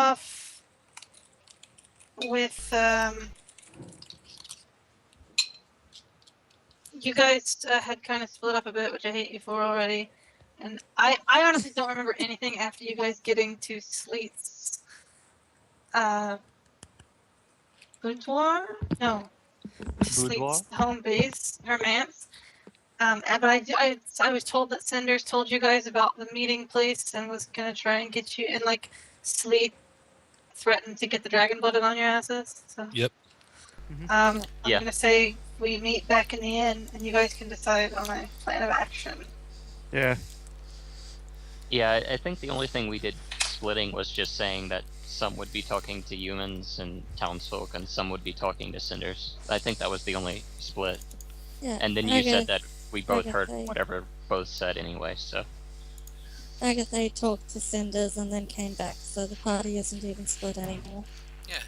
off with you guys had kind of split up a bit, which I hate you for already. And I honestly don't remember anything after you guys getting to Sleet's boudoir? No. Sleet's home base, her manse. But I was told that Cinders told you guys about the meeting place and was gonna try and get you, and like Sleet threatened to get the dragon blooded on your asses. So. Yep. I'm gonna say we meet back in the inn, and you guys can decide on a plan of action. Yeah. Yeah, I think the only thing we did splitting was just saying that some would be talking to humans and townsfolk, and some would be talking to Cinders. I think that was the only split. Yeah. And then you said that we both heard whatever both said anyway, so. Agatha talked to Cinders and then came back, so the party isn't even split anymore.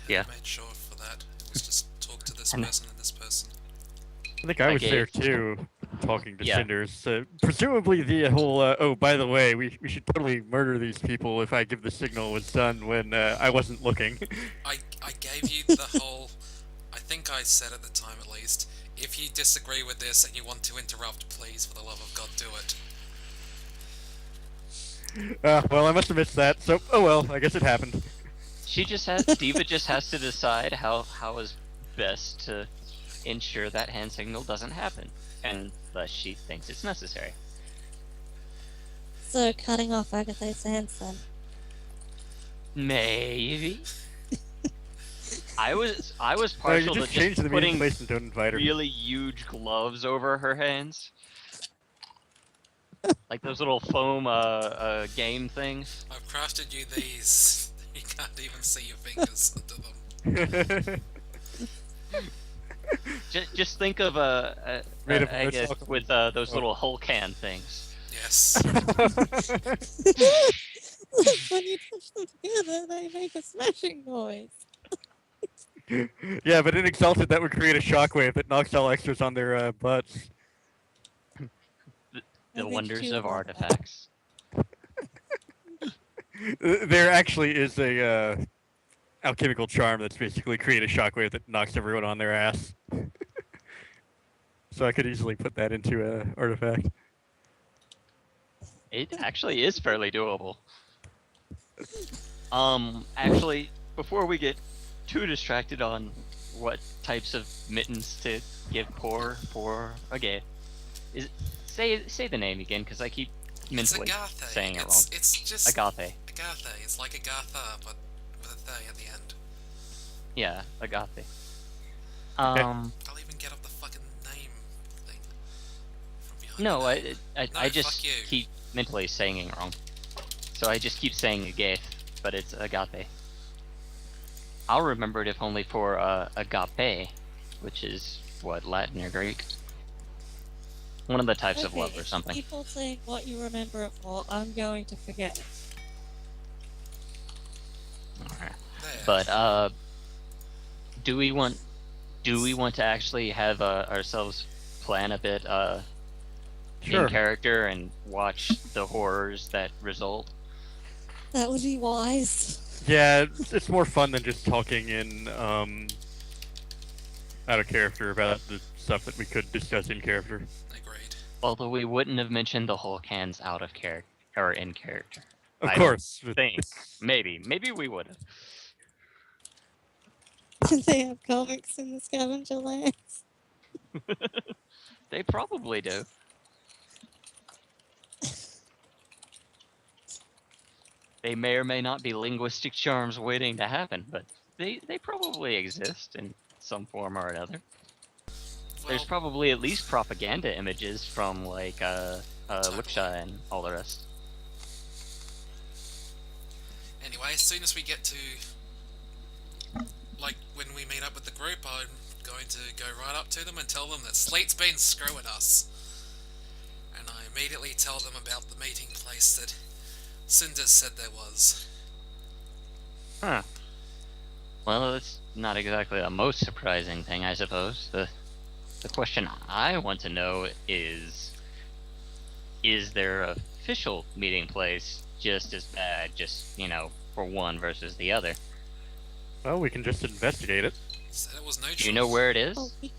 Yeah, I made sure for that. It was just talk to this person and this person. I think I was there too, talking to Cinders. Presumably the whole, oh, by the way, we should totally murder these people if I give the signal was done when I wasn't looking. I gave you the whole, I think I said at the time at least, if you disagree with this and you want to interrupt, please, for the love of God, do it. Well, I must have missed that, so, oh well, I guess it happened. Diva just has to decide how is best to ensure that hand signal doesn't happen, and thus she thinks it's necessary. So, cutting off Agatha's hands then? Maybe. I was partial to just putting really huge gloves over her hands. Like those little foam game things. I've crafted you these. You can't even see your fingers under them. Just think of I guess with those little Hull can things. Yes. When you touch them together, they make a smashing noise. Yeah, but in Exalted, that would create a shockwave that knocks all extras on their butts. The wonders of artifacts. There actually is a alchemical charm that's basically create a shockwave that knocks everyone on their ass. So I could easily put that into an artifact. It actually is fairly doable. Actually, before we get too distracted on what types of mittens to give poor okay, say the name again, because I keep mentally saying it wrong. It's just Agathe. Agathe. It's like Agatha, but with a they at the end. Yeah, Agathe. I'll even get up the fucking name thing from behind. No, I just keep mentally saying it wrong. So I just keep saying Agathe, but it's Agathe. I'll remember it if only for agape, which is what, Latin or Greek? One of the types of love or something. People say what you remember it for, I'm going to forget it. Alright. But do we want to actually have ourselves plan a bit in character and watch the horrors that result? That would be wise. Yeah, it's more fun than just talking in out of character about the stuff that we could discuss in character. Agreed. Although we wouldn't have mentioned the whole cans out of character or in character. Of course. I think maybe we would have. Do they have comics in the scavenger lands? They probably do. They may or may not be linguistic charms waiting to happen, but they probably exist in some form or another. There's probably at least propaganda images from like Liksha and all the rest. Anyway, as soon as we get to, like, when we meet up with the group, I'm going to go right up to them and tell them that Sleet's been screwing us. And I immediately tell them about the meeting place that Cinders said there was. Huh. Well, that's not exactly the most surprising thing, I suppose. The question I want to know is their official meeting place just as bad, just, for one versus the other. Well, we can just investigate it. Said it was no Do you know where it is? Oh, we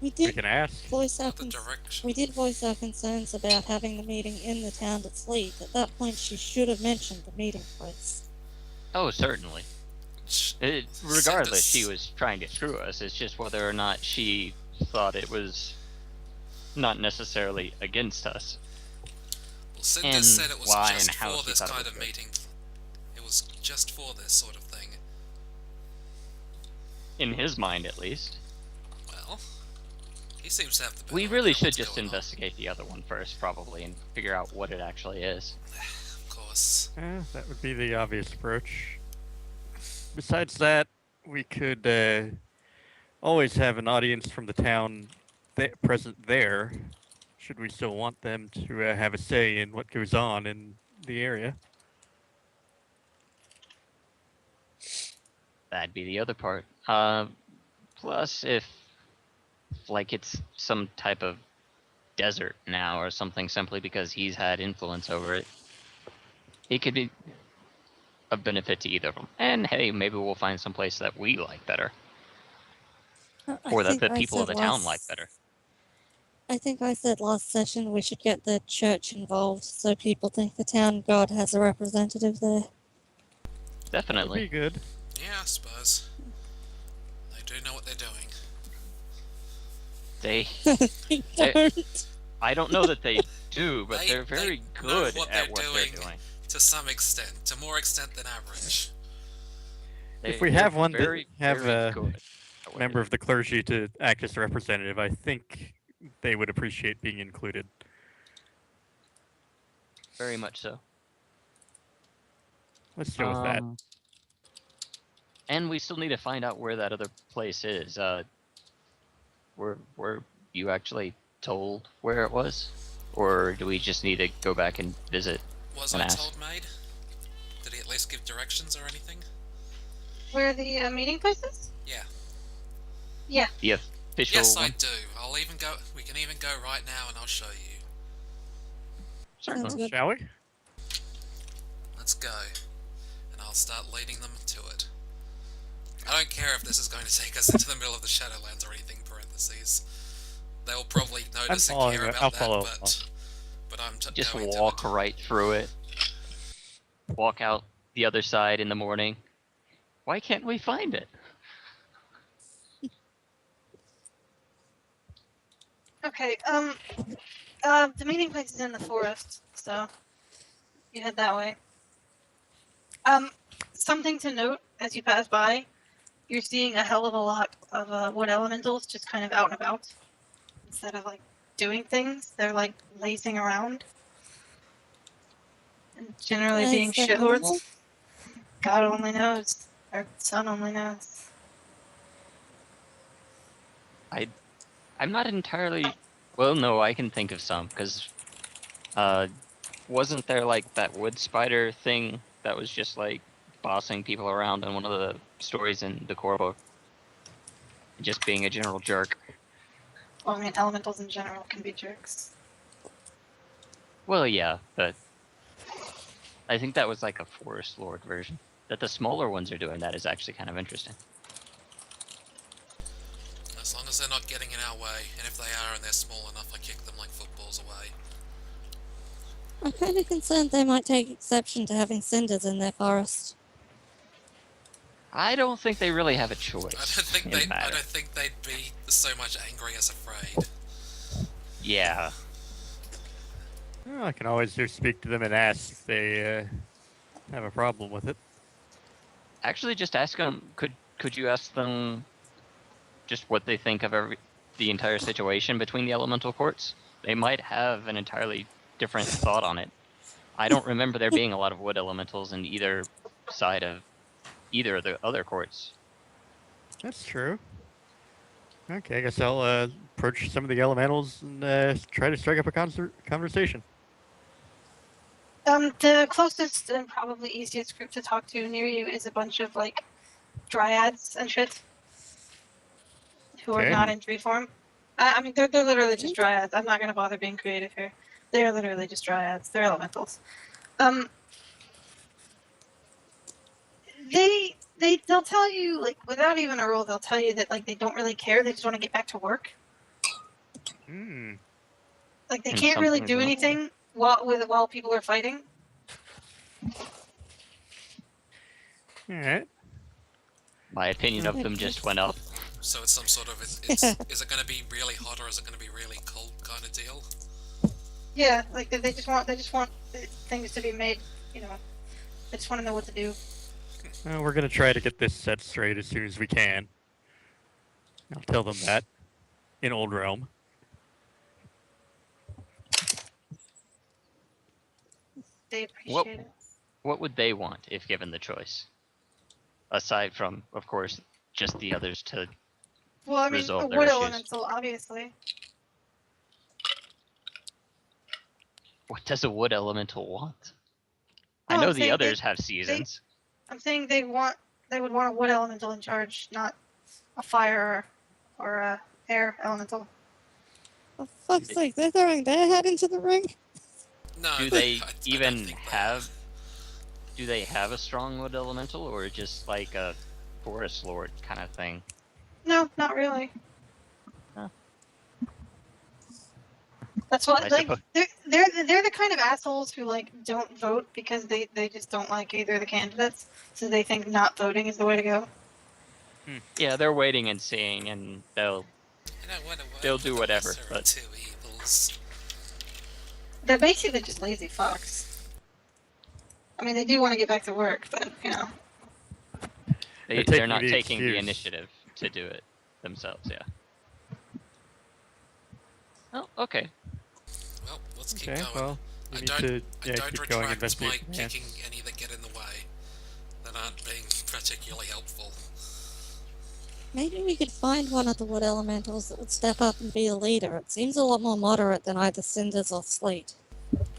We did can ask. voice our The direction. we did voice our concerns about having the meeting in the town at Fleet. At that point, she should have mentioned the meeting place. Oh, certainly. Regardless, she was trying to screw us. It's just whether or not she thought it was not necessarily against us. Well, Cinder and said it was why just and how for she this thought it kind was of good. meeting. It was just for this sort of thing. In his mind, at least. Well, he seems to have the better We really idea should what's just going on. investigate the other one first, probably, and figure out what it actually is. Of course. That would be the obvious approach. Besides that, we could always have an audience from the town present there, should we still want them to have a say in what goes on in the area. That'd be the other part. Plus, if, like, it's some type of desert now or something simply because he's had influence over it, it could be a benefit to either of them. And hey, maybe we'll find some place that we like better. Or that the people of the town like better. I think I said last session we should get the church involved so people think the town god has a representative there. Definitely. That'd be good. Yeah, I suppose. They do know what they're doing. They don't. I don't know that they do, but they're they very know good what at they're what doing. they're doing. To some extent. To more extent than average. If we have one that very, have very a good at what member of the clergy to act as a representative, I think they would appreciate being included. very much so. Let's deal with that. And we still need to find out where that other place is. Were you actually told where it was? Or do we just need to go back and visit? Was and I ask? told, Maid? Did he at least give directions or anything? Where the meeting place is? Yeah. Yeah. The official Yes, one? I do. I'll even go. We can even go right now, and I'll show you. Certainly. Sounds good. Shall we? Let's go, and I'll start leading them to it. I don't care if this is going to take us into the middle of the Shadowlands or anything. Parentheses. They will probably notice and care about I'll that, follow. but I'm Just going walk to it. right through it. Walk out the other side in the morning. Why can't we find it? Okay. The meeting place is in the forest, so you head that way. Something to note as you pass by, you're seeing a hell of a lot of wood elementals just kind of out and about. Instead of like doing things, they're like lazing around. And generally being Is that normal? shitlords. God only knows. Or son only knows. I'm not entirely... Well, no, I can think of some, because... wasn't there, like, that wood spider thing that was just, like, bossing people around in one of the stories in the core book? Just being a general jerk. Well, I mean, elementals in general can be jerks. Well, yeah, but... I think that was, like, a Forest Lord version. That the smaller ones are doing that is actually kind of interesting. As long as they're not getting in our way, and if they are and they're small enough, I kick them like footballs away. I'm kind of concerned they might take exception to having cinders in their forest. I don't think they really have a choice. I don't think they'd be so much angry as afraid. Yeah. Well, I can always just speak to them and ask if they have a problem with it. Actually, just ask them. Could you ask them just what they think of the entire situation between the elemental courts? They might have an entirely different thought on it. I don't remember there being a lot of wood elementals in either side of either of the other courts. That's true. Okay, I guess I'll approach some of the elementals and try to strike up a conversation. The closest and probably easiest group to talk to near you is a bunch of, like, dryads and shit. Who are Okay. not in tree form. I mean, they're literally just dryads. I'm not gonna bother being creative here. They're literally just dryads. They're elementals. they'll tell you, like, without even a rule, they'll tell you that, like, they don't really care. They just want to get back to work. Hmm. Like, they And can't really something's do wrong. anything while people are fighting. All right. My opinion of them just went up. So it's some sort of is it going to be really hot or is it going to be really cold kind of deal? Yeah, like they just want things to be made. You know, they just want to know what to do. Well, we're gonna try to get this set straight as soon as we can. I'll tell them that in Old Realm. They appreciate What- it. What would they want if given the choice? Aside from, of course, just the others to Well, I mean, resolve a their wood issues. elemental, obviously. What does a wood elemental want? I No, know I'm the saying others have seasons. I'm saying they would want a wood elemental in charge, not a fire or a air elemental. For fuck's sake, they're throwing their head into the ring? No. Do they I don't even think they have? Do they have a strong wood elemental, or just like a forest lord kind of thing? No, not really. Huh. That's what I like suppose- they're the kind of assholes who like don't vote because they just don't like either of the candidates, so they think not voting is the way to go. Yeah, they're waiting and seeing, and they'll You know, what a They'll word for do the whatever, lesser of but- two evils. They're basically just lazy fucks. I mean, they do want to get back to work, but you know. they're not the taking the excuse. initiative to do it themselves. Yeah. Oh, okay. Well, let's keep Okay. going. Well, I you need don't, to I don't keep going. retract my Investigate. Yeah. kicking any that get in the way that aren't being particularly helpful. Maybe we could find one of the wood elementals that would step up and be a leader. It seems a lot more moderate than either Cinders or Slate.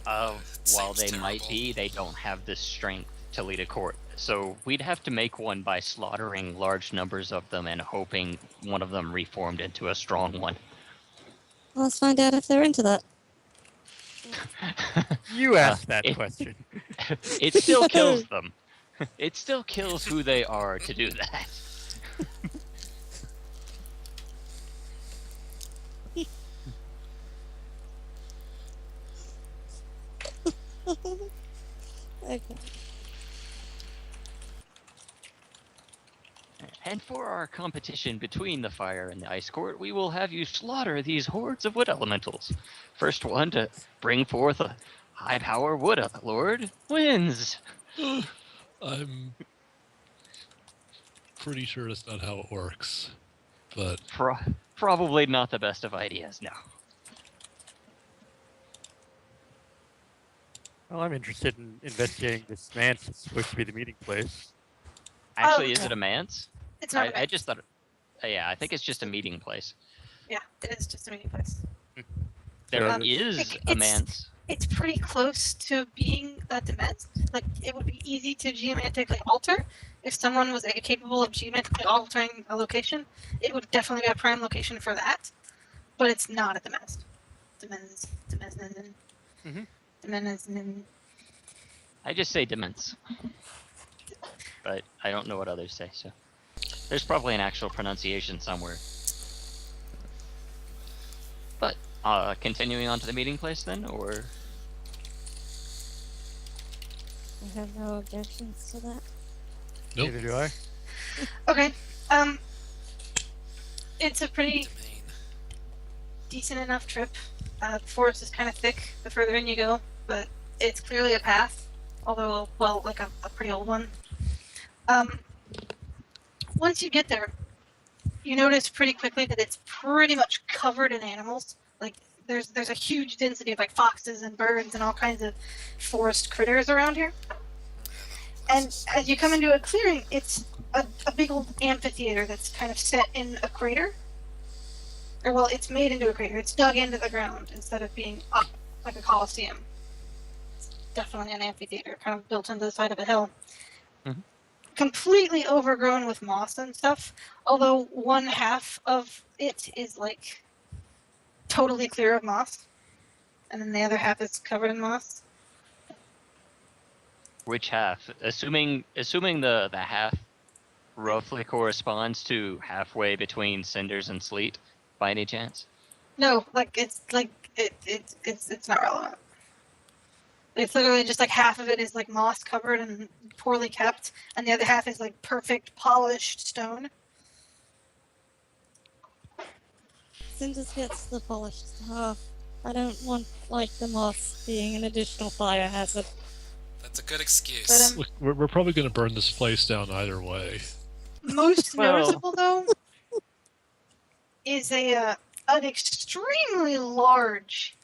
While Seems they might terrible. be, they don't have the strength to lead a court. So we'd have to make one by slaughtering large numbers of them and hoping one of them reformed into a strong one. Let's find out if they're into that. You asked that it- question. It still kills them. It still kills who they are to do that. Okay. And for our competition between the fire and the ice court, we will have you slaughter these hordes of wood elementals. First one to bring forth a high power wood lord wins. I'm pretty sure that's not how it works. But Probably not the best of ideas, no. Well, I'm interested in investigating this manse. It's supposed to be the meeting place. Actually, is it a manse? It's not. I just thought. Yeah, I think it's just a meeting place. Yeah, it is just a meeting place. There Um, is it- a it's- manse. It's pretty close to being a demence. Like, it would be easy to geomantically alter. If someone was capable of geomantically altering a location, it would definitely be a prime location for that. But it's not a demence. Demens. Mhm. I just say demence. But I don't know what others say, so. There's probably an actual pronunciation somewhere. But, continuing on to the meeting place then, or? I have no objections to that. nope. Neither do I. Okay. It's a pretty Domain. decent enough trip. The forest is kind of thick the further in you go, but it's clearly a path, although, well, like a pretty old one. Once you get there, you notice pretty quickly that it's pretty much covered in animals. Like, there's a huge density of like foxes and birds and all kinds of forest critters around here. And as you come into a clearing, it's a big old amphitheater that's kind of set in a crater. Or, well, it's made into a crater. It's dug into the ground instead of being up like a coliseum. It's definitely an amphitheater, kind of built into the side of a hill. Mhm. Completely overgrown with moss and stuff, although one half of it is, like, totally clear of moss. And then the other half is covered in moss. Which half? Assuming the half roughly corresponds to halfway between cinders and sleet, by any chance? No, it's not relevant. It's literally just like half of it is like moss covered and poorly kept, and the other half is like perfect polished stone. Cinders gets the polished stuff. I don't want like the moss being an additional fire hazard. That's a good excuse. But Look, we're probably going to burn this place down either way. most Well- noticeable though is an extremely large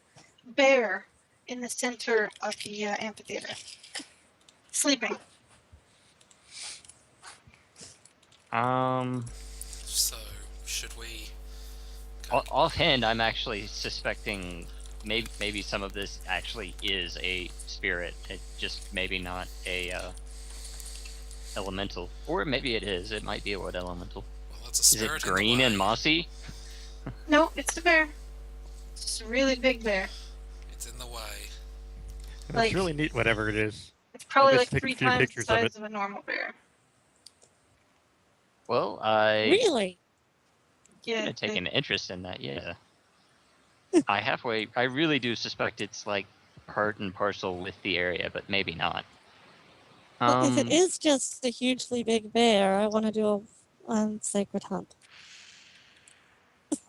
bear in the center of the amphitheater, sleeping. So, should we... Offhand, I'm actually suspecting maybe some of this actually is a spirit. It just maybe not a elemental, or maybe it is. It might be a wood elemental. Well, it's a Is spirit it in the green way. and mossy? No, it's the bear. It's a really big bear. It's in the way. Like- It's really neat, whatever it is. It's probably I'll like just take a 3 few times the pictures of size it. of a normal bear. Well, I Really? Yeah. take an interest in that. Yeah. I really do suspect it's like part and parcel with the area, but maybe not. Well, if it is just a hugely big bear, I want to do a sacred hunt.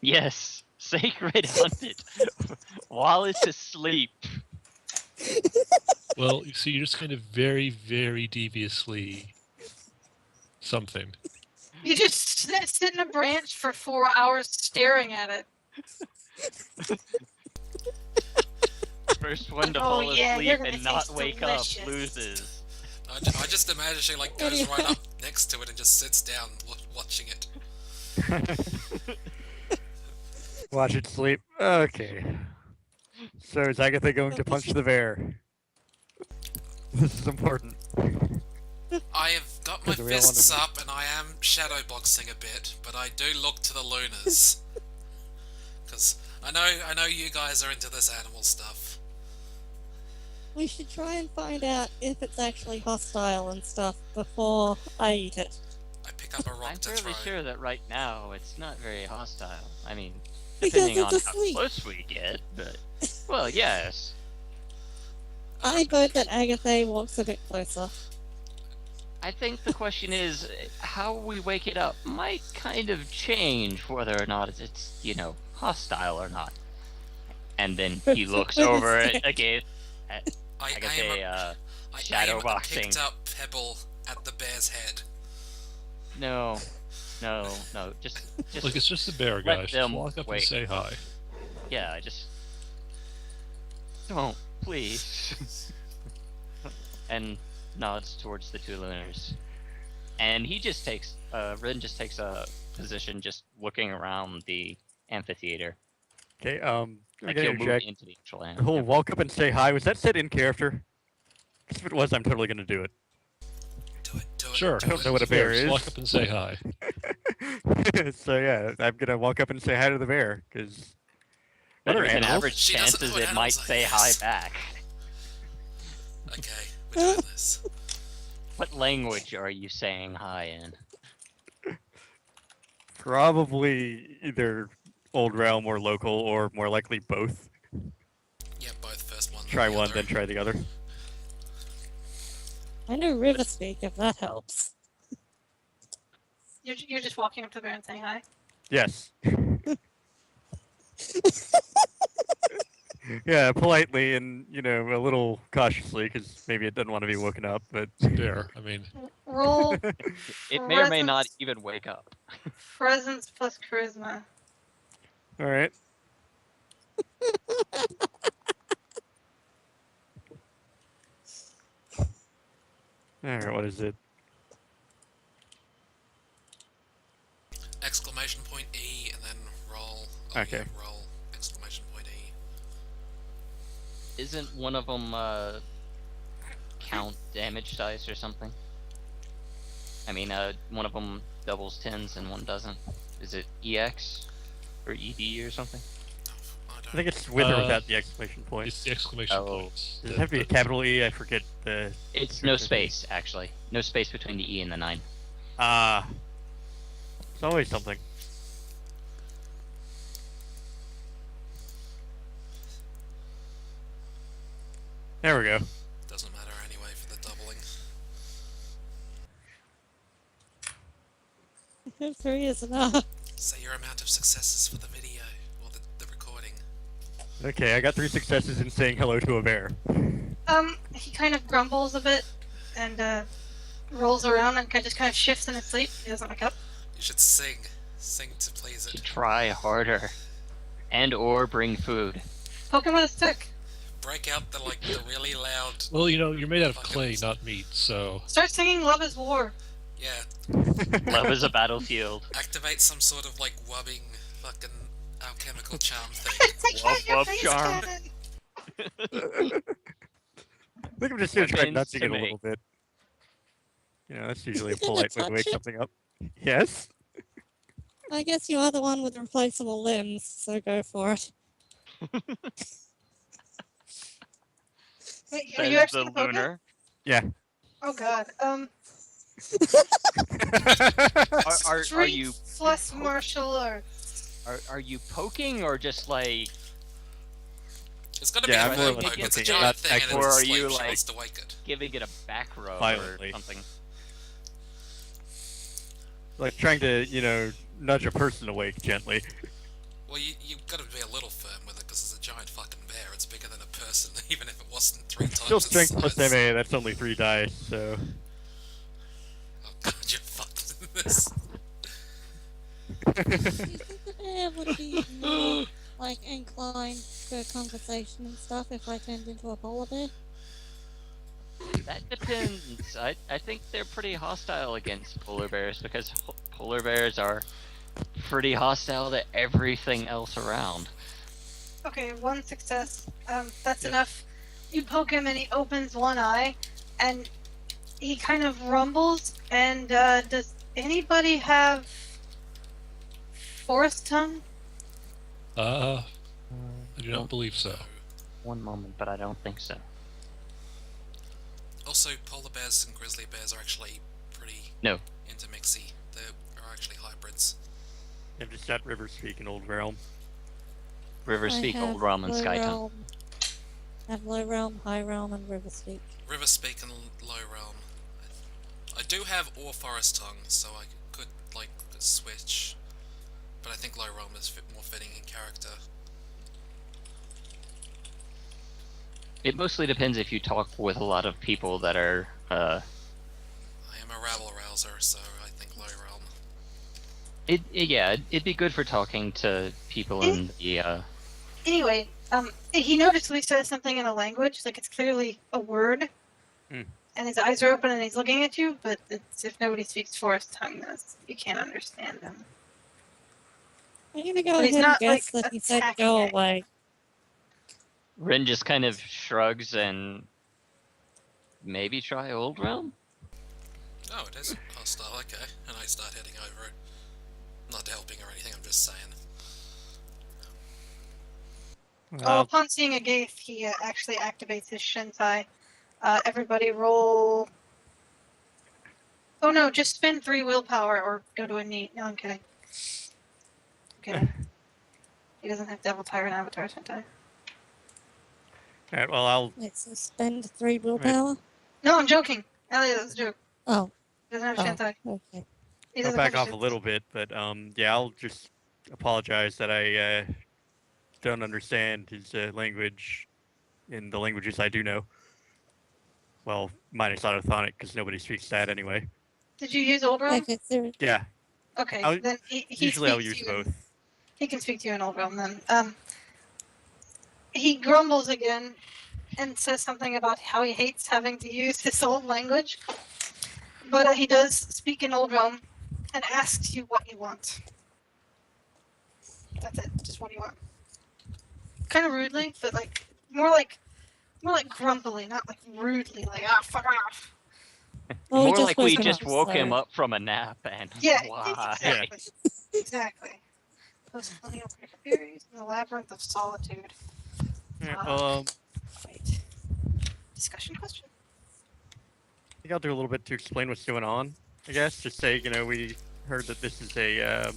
Yes, sacred hunted while it's asleep. Well, you see, you're just kind of very, very deviously something. You just sit in a branch for 4 hours staring at it. First one to Oh, fall yeah, you're asleep gonna and not taste wake delicious. up loses. I just imagine she like goes right up next to it and just sits down watching it. Watch it sleep. Okay. So is Agatha going to punch the bear? This is important. I have got my 'Cause we all fists wanna up and I am shadowboxing a bit, but I do look to the Lunas. Because I know you guys are into this animal stuff. We should try and find out if it's actually hostile and stuff before I eat it. I pick up a rock I'm to fairly throw. sure that right now it's not very hostile. I mean, Because depending on it's how asleep. close we get, but well, yes. I vote that Agatha walks a bit closer. I think the question is how we wake it up might kind of change whether or not it's hostile or not. And then he looks over at again at I aim Agatha, I shadow aim a boxing. picked up pebble at the bear's head. no, just Look, it's just a bear, let guys. Just them walk up and wake say hi. yeah, just don't, please. And nods towards the two lunars. And he just takes Rin just takes a position just looking around the amphitheater. Okay, I'm Like gonna he'll move interject. into the actual The amphitheater. whole walk up and say hi, was that said in character? 'Cause if it was, I'm totally gonna do it. Do it, do it. Sure. do I don't it. know what a bear Just is. walk up and say hi. So yeah, I'm gonna walk up and say hi to the bear, because But what are there's an animals? average She doesn't chances know what it might animals are, say hi yes. back. Okay, we're doing this. What language are you saying hi in? Probably either old realm or local, or more likely both. Yeah, both first one. Try the one, other. then try the other. I know river speak if that helps. You're just walking up to the bear and saying hi. Yes. Yeah, politely and a little cautiously, because maybe it doesn't want to be woken up. But Bear. I mean, Roll It may or may not Presence. even wake up. presence plus charisma. all right. All right, what is it? Exclamation point E and then roll. Okay. Yeah, roll exclamation point E. Isn't one of them count damage dice or something? I mean, one of them doubles tens and one doesn't. Is it EX or ED or something? I don't I think it's with or Uh, without the exclamation point. it's the exclamation Oh. points. Does it have to be a capital E? I forget the. It's no space, actually. No space between the E and the 9. Ah, it's always something. There we go. Doesn't matter anyway for the doubling. If 3 is enough. Say your amount of successes for the video, or the recording. Okay, I got 3 successes in saying hello to a bear. He kind of grumbles a bit and rolls around and just kind of shifts in his sleep. He doesn't wake up. You should sing. Sing to please it. Try harder. And or bring food. Poke him with a stick. Break out the really loud. Well, you know, you're made out of Fucking clay, awesome. not meat, so... Start singing "Love Is War." Yeah, Love is a battlefield. activate some sort of wubbing fucking alchemical charm thing. It's like Wub, your wub, face charm. cannon. I think I'm just gonna try Weapons nudging to it a make. little bit. You know, that's usually a Gonna polite way to touch wake it? something up. Yes? I guess you are the one with replaceable limbs, so go for it. Wait, are you Says actually the gonna poke him? lunar. Yeah. Oh God. Are Street you plus martial arts. are you poking or just like, It's gotta be Yeah, a I'm more thing. like It's a poking, giant not thing, and actually- Or it's are asleep. you, She like- wants to wake it. giving it a back rub Violently. or something? Like trying to, you know, nudge a person awake gently. Well, you've got to be a little firm with it because it's a giant fucking bear. It's bigger than a person, even if it wasn't 3 times Still its strength plus size. MA, that's only 3 dice, so... Oh God, you're fucked in this. Do you think the bear would be more, like, inclined for conversation and stuff if I turned into a polar bear? That depends. I think they're pretty hostile against polar bears because polar bears are pretty hostile to everything else around. Okay, 1 success. That's enough. You poke him and he opens one eye, and he kind of rumbles. And does anybody have forest tongue? I do not believe so. One moment, but I don't think so. Also, polar bears and grizzly bears are actually pretty No. intermixy. They are actually hybrids. I've just got River Speak in Old Realm. River I Speak, have Old Realm, and low Sky Tongue. realm. I have low realm, high realm, and river speak. River Speak and Low Realm. I do have Or Forest Tongue, so I could switch. But I think Low Realm is more fitting in character. It mostly depends if you talk with a lot of people that are, I am a rabble rouser, so I think Low Realm. yeah, it'd be good for talking to people in the, Anyway, he noticeably says something in a language, like it's clearly a word. Hmm. And his eyes are open and he's looking at you, but it's, if nobody speaks forest tongue, then you can't understand him. I'm gonna go But he's ahead and not, guess like, that he said attacking go it. away. Rin just kind of shrugs and maybe try Old Realm? Oh, it is hostile, okay. And I start heading over it. Not helping or anything, I'm just saying. Upon seeing a Gaith, he actually activates his Shintai. Everybody roll. Oh no, just spend 3 willpower or go to a neat. No, I'm kidding. I'm kidding. He doesn't have Devil Tyrant Avatar Shintai. Alright, well, I'll... Wait, so spend 3 willpower? No, I'm joking. Elliot, that was a joke. Oh, He doesn't have oh, Shintai. okay. He I'll doesn't back have off a Shintai. little bit, but yeah, I'll just apologize that I don't understand his language in the languages I do know. Well, minus autothonic, because nobody speaks that anyway. Did you use Old Realm? Okay, so Yeah, Okay, I'll- then he usually I'll speaks use to you in- both. He can speak to you in Old Realm then. He grumbles again and says something about how he hates having to use his old language. But he does speak in Old Realm and asks you what you want. That's it, just what you want. Kind of rudely, but more like grumpily, not like rudely, like fuck off. well, More like we woke him just up, woke so- him up from a nap and Yeah, why? exactly. Exactly. Those colonial theories in the labyrinth of solitude. Alright, well, Wait. Discussion question? I think I'll do a little bit to explain what's going on. I guess. Just say, we heard that this is a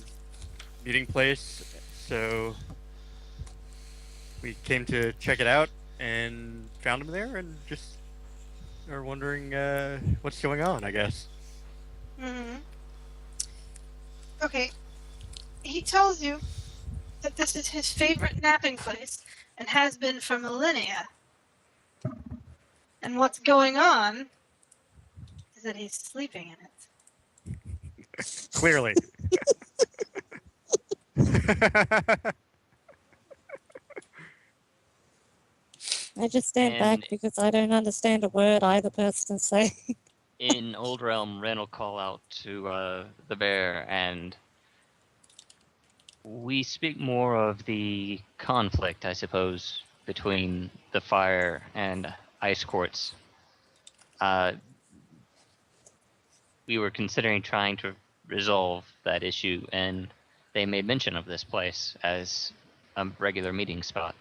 meeting place, so we came to check it out and found him there, and just are wondering what's going on. I guess. Hmm. Okay. He tells you that this is his favorite napping place and has been for millennia. And what's going on is that he's sleeping in it. Clearly. I just stand back And- because I don't understand a word either person's saying. In Old Realm, Ren will call out to the bear, and we speak more of the conflict, I suppose, between the fire and ice courts. We were considering trying to resolve that issue, and they made mention of this place as a regular meeting spot.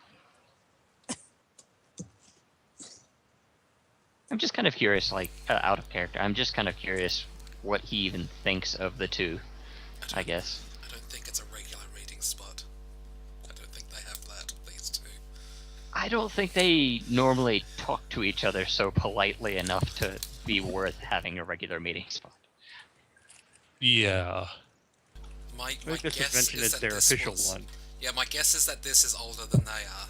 I'm just kind of curious, like, out of character, I'm just kind of curious what he even thinks of the two, I guess. I don't think it's a regular meeting spot. I don't think they have that, these two. I don't think they normally talk to each other so politely enough to be worth having a regular meeting spot. Yeah. My I think this guess convention is is that their this official was, one. Yeah, my guess is that this is older than they are.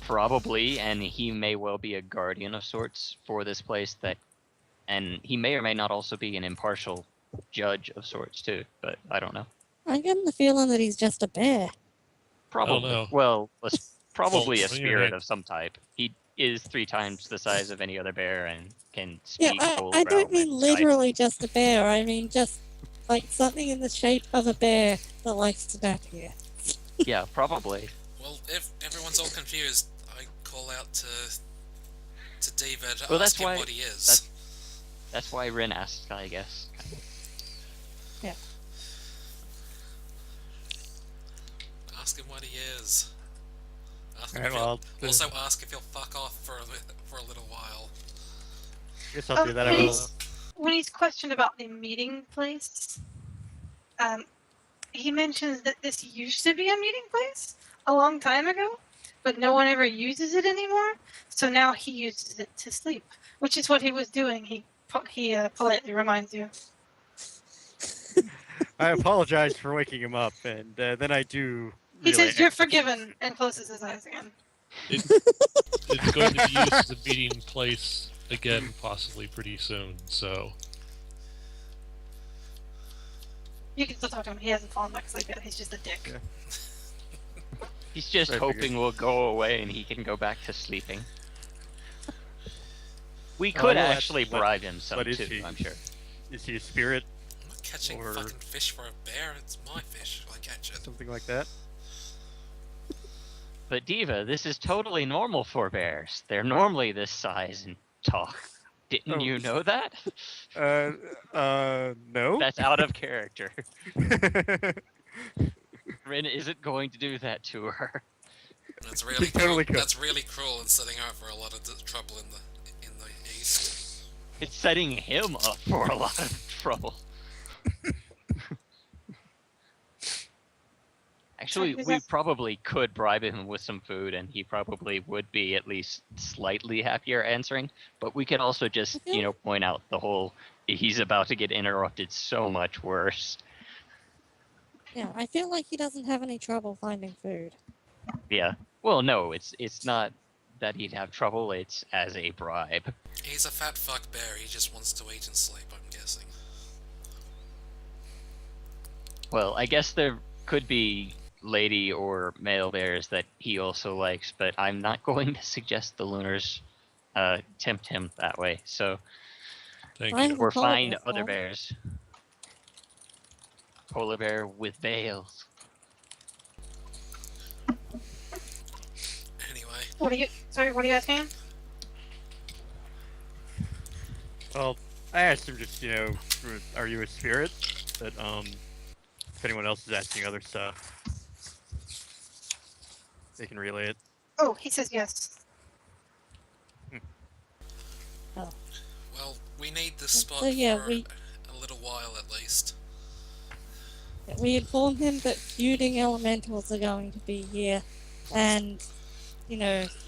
Probably, and he may well be a guardian of sorts for this place and he may or may not also be an impartial judge of sorts too, but I don't know. I'm getting the feeling that he's just a bear. Probably. know. Well, probably Well, a on your spirit hand- of some type. He is 3 times the size of any other bear and can Yeah, speak full I don't realm mean and literally just a bear. I mean just like something in the shape of a bear that likes to nap here. Yeah, probably. Well, if everyone's all confused, I call out to Diva to Well, ask that's him why- what he is. That's why Rin asked, I guess. Ask him what he is. Ask him Alright, if he'll- well, also ask if he'll fuck off for a little while. guess I'll do that. I when, will. he's, when he's questioned about the meeting place, he mentions that this used to be a meeting place a long time ago, but no one ever uses it anymore. So now he uses it to sleep, which is what he was doing. He politely reminds you. I apologize for waking him up, and then I do. He relay says you're ex- forgiven and closes his eyes again. It's going to be used as a meeting place again, possibly pretty soon. So You can still talk to him. He hasn't fallen back asleep yet. He's just a dick. Yeah. He's just I figured. hoping we'll go away and he can go back to sleeping. We Oh, could well, that's- actually what- bribe him some what is too, he? I'm sure. Is he a spirit? I'm not catching Or- fucking fish for a bear. It's my fish. I catch it. Something like that? But Diva, this is totally normal for bears. They're normally this size and talk. Didn't Oh. you know that? No. That's out of character. Rin isn't going to do that to her. That's really totally cruel. could. That's really cruel and setting her up for a lot of trouble in the east. It's setting him up for a lot of trouble. Actually, Sorry, is we that- probably could bribe him with some food, and he probably would be at least slightly happier answering. But we could also just, point out the whole he's about to get interrupted so much worse. Yeah, I feel like he doesn't have any trouble finding food. Yeah. Well, no, it's not that he'd have trouble. It's as a bribe. He's a fat fuck bear. He just wants to eat and sleep. I'm guessing. Well, I guess there could be lady or male bears that he also likes, but I'm not going to suggest the Lunars tempt him that way. So thank Fine. you. or Call find it other that. bears. Polar bear with veils. Anyway, What are you asking him? Well, I asked him just, are you a spirit? But if anyone else is asking other stuff, they can relay it. Oh, he says yes. well, we need this spot So, yeah, for we- A little while at least. We informed him that feuding elementals are going to be here, and,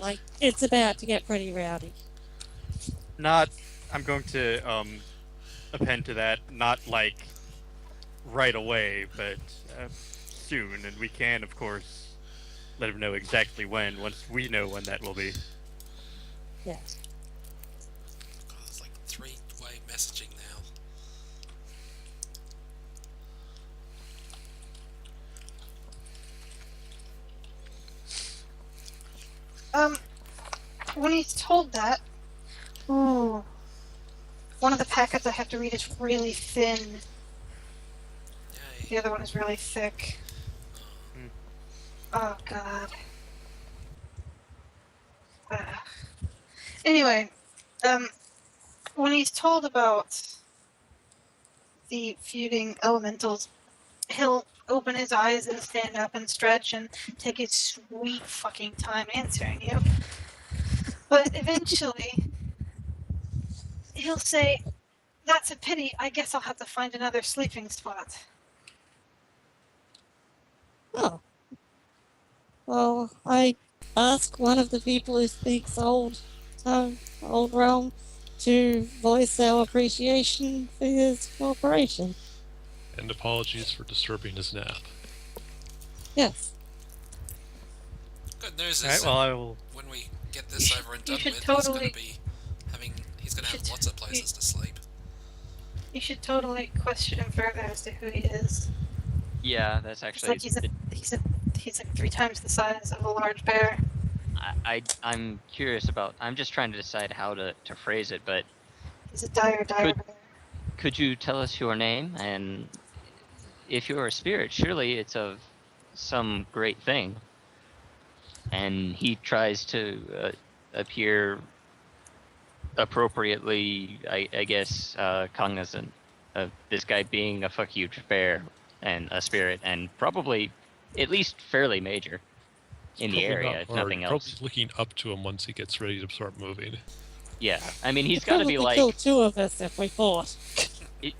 like, it's about to get pretty rowdy. I'm going to append to that, not like right away, but soon, and we can, of course, let him know exactly when, once we know when that will be. Yeah. God, it's like three-way messaging now. When he's told that, ooh, one of the packets I have to read is really thin. Yay. The other one is really thick. Hmm. Oh, God. Anyway, when he's told about the feuding elementals, he'll open his eyes and stand up and stretch and take his sweet fucking time answering you. But eventually, he'll say, "That's a pity. I guess I'll have to find another sleeping spot." Oh. Well, I ask one of the people who speaks old realm to voice our appreciation for his cooperation. And apologies for disturbing his nap. Yes. Good news All right, is well, I will. when we get this over and done should with, totally- he's gonna have should- lots of places to sleep. You should totally question him further as to who he is. Yeah, that's It's actually. like he's like 3 times the size of a large bear. I'm curious about. I'm just trying to decide how to phrase it, but He's a dire bear. could you tell us your name? And if you're a spirit, surely it's of some great thing. And he tries to appear appropriately, I guess, cognizant of this guy being a huge bear and a spirit, and probably at least fairly major in the Probably area, not if hard. nothing else. Probably looking up to him once he gets ready to start moving. Yeah, I mean, he's He'd got to be probably like, kill 2 of us if we fought.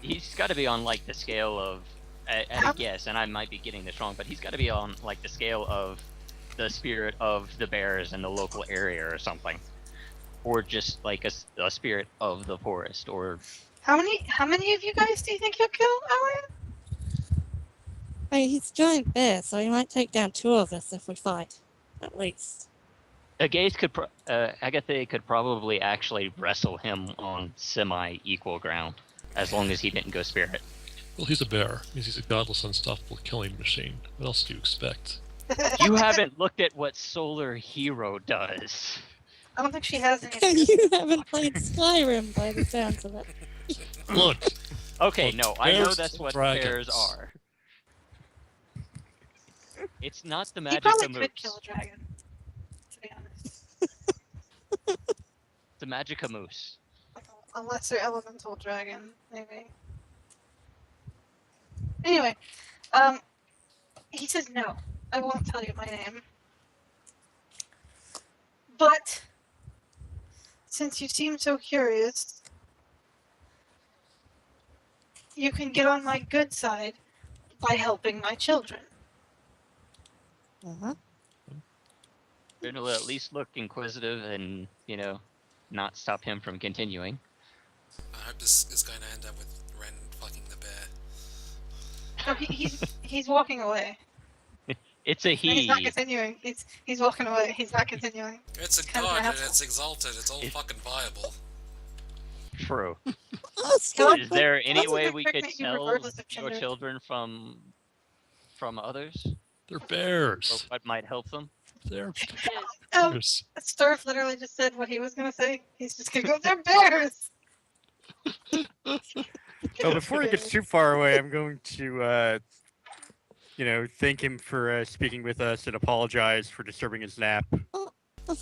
he's got to be on like the scale of, at a guess, and I might be getting this wrong, but he's got to be on like the scale of the spirit of the bears in the local area or something, or just like a spirit of the forest, or How many of you guys do you think he'll kill, Alan? I mean, he's a giant bear, so he might take down 2 of us if we fight. At least. Agatha could probably actually wrestle him on semi-equal ground, as long as he didn't go spirit. Well, he's a bear. Means he's a godless, unstoppable killing machine. What else do you expect? You haven't looked at what Solar Hero does. I don't think she has any. You haven't played Skyrim by the sounds of it. Look! Okay, Look, no, I know bears that's and what dragons. bears are. It's not the He magic probably of could moose. kill a dragon, to be honest. The magic of moose. Like a lesser elemental dragon, maybe. Anyway, he says no. I won't tell you my name. But since you seem so curious, you can get on my good side by helping my children. Uh-huh. It'll at least look inquisitive and, not stop him from continuing. I hope this is going to end up with Ren fucking the bear. No, he's walking away. It's a And he's not he. continuing. He's walking away. He's not continuing. It's a kind of god an and asshole. it's exalted, it's all fucking viable. True. Skyrim. Is there any Let's way we could impregnate you tell regardless of your gender. children from others? They're Or bears! what might help them? They're Um, bears! Sturf literally just said what he was gonna say. He's just gonna go, "They're bears." Well, before he gets too far away, I'm going to, thank him for speaking with us and apologize for disturbing his nap.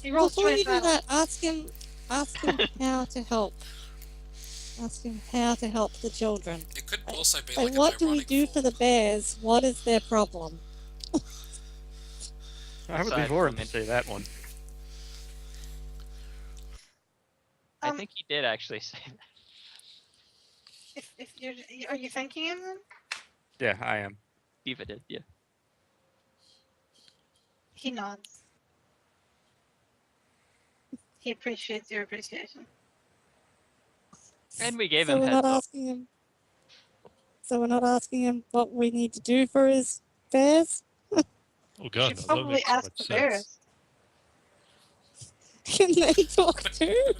He rolls Before you 20 do that, ask him how to help. Ask him how to help the children. It could also be Like, like what an do we ironic do for the form. bears? What is their problem? I would be Aside bored from to it- say that one. I think he did actually say that. If you're, are you thanking him then? Yeah, I am. Diva did, yeah. He nods. He appreciates your appreciation. And we gave So him we're not heads up. asking him. So we're not asking him what we need to do for his bears. Oh You god, should no, that probably makes so ask much the sense. bears. Can they talk too?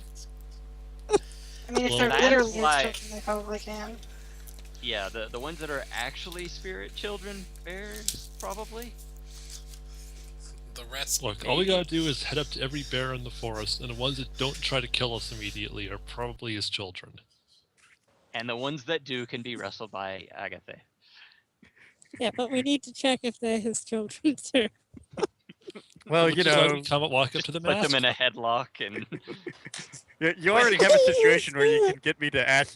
I mean, if Well, they're that's literally his why- children, they probably can. Yeah, the ones that are actually spirit children bears, probably. The rest. Look, all we gotta do is head up to every bear in the forest, and the ones that don't try to kill us immediately are probably his children. And the ones that do can be wrestled by Agatha. Yeah, but we need to check if they're his children too. Well, Which you is why know, we come walk up Just to the put mask. them in a headlock and you already have a situation where you can get me to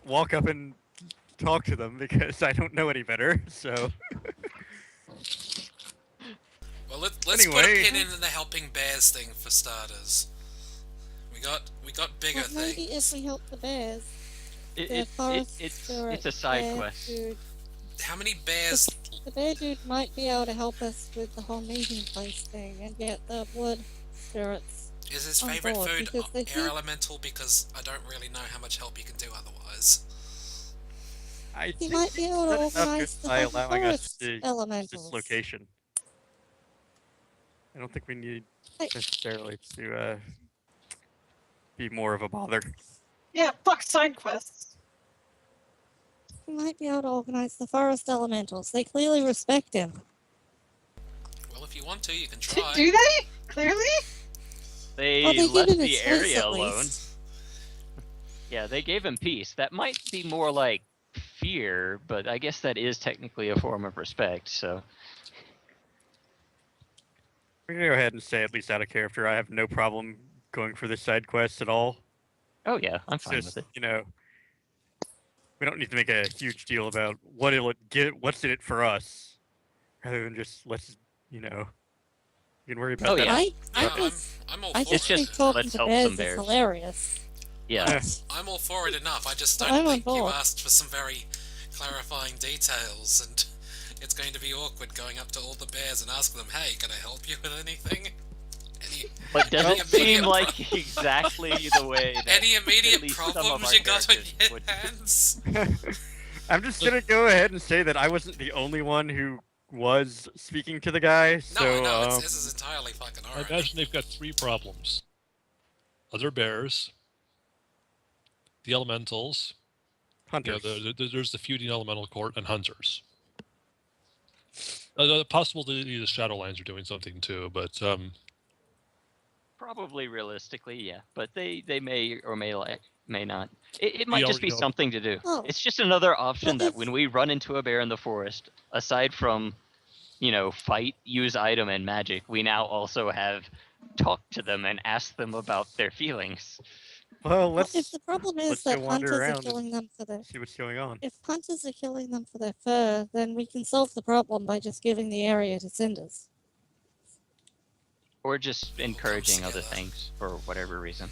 walk up and talk to them because I don't know any better. So Well, let's put a Anyway. pin in the helping bears thing for starters. We got bigger But maybe if things. we help the bears, it, the it, forest it's spirit a side bear quest. dude- How many bears? The bear dude might be able to help us with the whole meeting place thing and get the wood spirits. Is his on favorite board, food because they air do- elemental? Because I don't really know how much help he can do otherwise. I He think might be able to set it up organize just the by whole allowing us forest to use elementals. this location. I don't think we need Hey. necessarily to be more of a bother. Yeah, fuck side quests. He might be able to organize the forest elementals. They clearly respect him. Well, if you want to, you can try. Do they? Clearly? They Well, they give left him the his area face, at alone. least. Yeah, they gave him peace. That might be more like fear, but I guess that is technically a form of respect, so. We can go ahead and say, at least out of character, I have no problem going for this side quest at all. Oh yeah, I'm It's fine just, with it. you know, we don't need to make a huge deal about what it'll get, what's in it for us, rather than just let's, you know, you can worry about Oh, that. yeah. I'm all I for just it. think talking Let's to help bears some is bears. hilarious. Yeah. I'm all for it enough. I just I'm don't on think you board. asked for some very clarifying details, and it's going to be awkward going up to all the bears and ask them, "Hey, can I help you with anything?" But does any it seem immediate like exactly the way that any at immediate least some of problems our you got on characters your would- hands? I'm just gonna go ahead and say that I wasn't the only one who was speaking to the guy. No, So I know, this is entirely fucking I alright. imagine they've got 3 problems. Other bears, the elementals, you know, hunters. there's the feuding elemental court, and hunters. Possibly the Shadowlands are doing something too, but Probably realistically, yeah. But they may or may not. It might We just be already know. something to do. Oh. It's just another option Well, that when we run into a bear in the forest, aside from, you know, fight, use item, and magic, we now also have talk to them and ask them about their feelings. Well, Well, let's if the problem is let's go that wander hunters are around killing them for their see what's going on. if hunters are killing them for their fur, then we can solve the problem by just giving the area to cinders. Or just encouraging other together. things for whatever reason.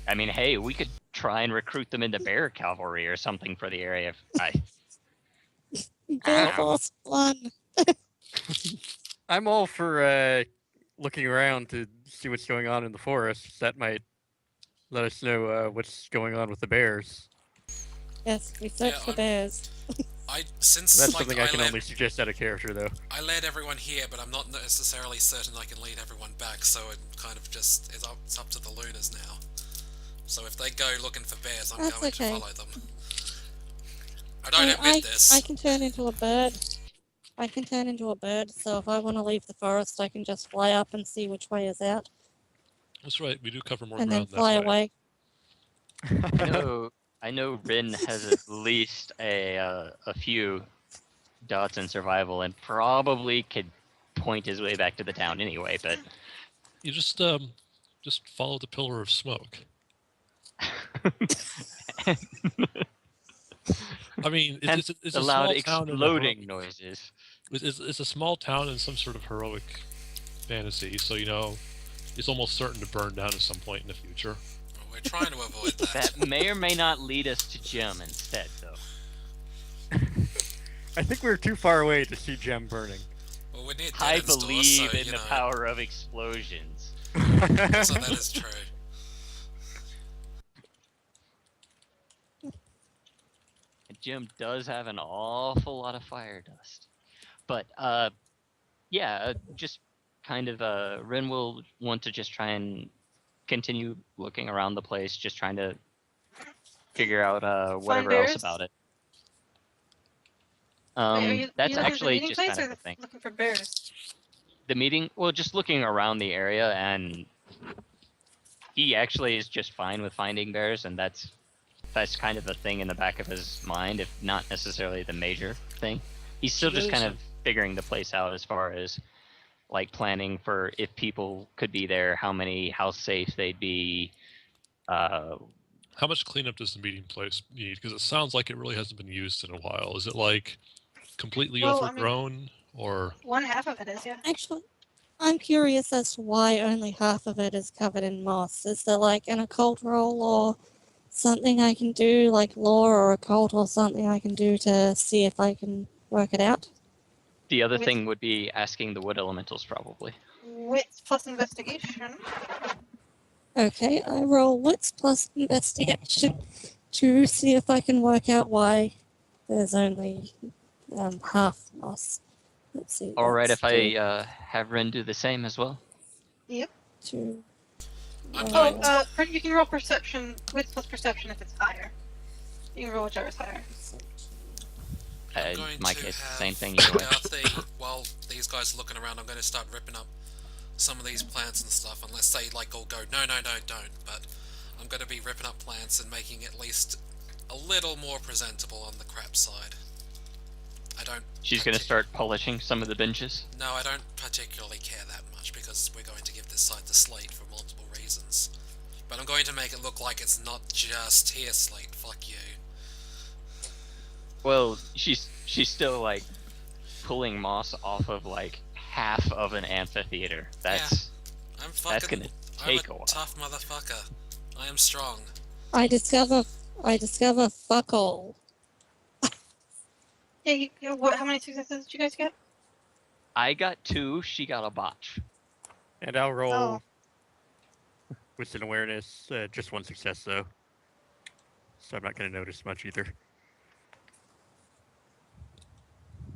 I mean, hey, we could try and recruit them into bear cavalry or something for the area. Bear Ow. Force 1. I'm all for looking around to see what's going on in the forest. That might let us know what's going on with the bears. Yes, we search Yeah, for I'm- bears. Since That's like, something I can led, only suggest out of character, though. I led everyone here, but I'm not necessarily certain I can lead everyone back, so it kind of just it's up to the Lunars now. So if they go looking for bears, I'm That's going okay. to follow them. I don't admit this. I can turn into a bird. I can turn into a bird, so if I want to leave the forest, I can just fly up and see which way is out, that's right. We do cover more and then ground fly that way. away. I know Rin has at least a few dots in survival and probably could point his way back to the town anyway, but You just follow the pillar of smoke. I mean, hence it's the a loud small town in a exploding noises. It's a small town in some sort of heroic fantasy, so you know it's almost certain to burn down at some point in the future. Well, we're We're trying to avoid that. That may or may not lead us to Gem instead, though. I think we're too far away to see Gem burning. Well, we're near I Dead End Store, believe so, in you the know, power of explosions. so that is true. Gem does have an awful lot of fire dust. But, yeah, just kind of, Ren will want to just try and continue looking around the place, just trying to figure out, whatever else bears? about it. Wait, are you That's looking actually for the meeting just place kind or of a thing. looking for bears? The meeting, well, just looking around the area, and he actually is just fine with finding bears, and that's kind of a thing in the back of his mind, if not necessarily the major thing. He's still just kind of figuring the place out as far as like planning for if people could be there, how safe they'd be. How much cleanup does the meeting place need? Because it sounds like it really hasn't been used in a while. Is it like completely overgrown, or one half of it is, yeah. Actually, I'm curious as to why only half of it is covered in moss. Is there like an occult roll or something I can do, like lore or occult or something I can do to see if I can work it out? The other thing would be asking the wood elementals, probably. Wits plus investigation. Okay, I roll wits plus investigation to see if I can work out why there's only half moss. Let's see. All right, that's if I have Ren do the same as well. Yep. two. You can roll perception, wits plus perception if it's higher. You can roll whichever is higher. I'm In going my to case, have same thing. Either way. while these guys are looking around, I'm going to start ripping up some of these plants and stuff, unless they like all go, no, don't. But I'm going to be ripping up plants and making at least a little more presentable on the crap side. I don't. She's going to start polishing some of the benches. No, I don't particularly care that much because we're going to give this side to Slate for multiple reasons. But I'm going to make it look like it's not just here, Slate. Fuck you. Well, she's still like pulling moss off of like half of an amphitheater. That's gonna take a while. Tough motherfucker. I am strong. I discover fuck all. Yeah, how many successes did you guys get? I got 2. She got a botch. And I'll roll with an awareness. Just 1 success though, so I'm not going to notice much either.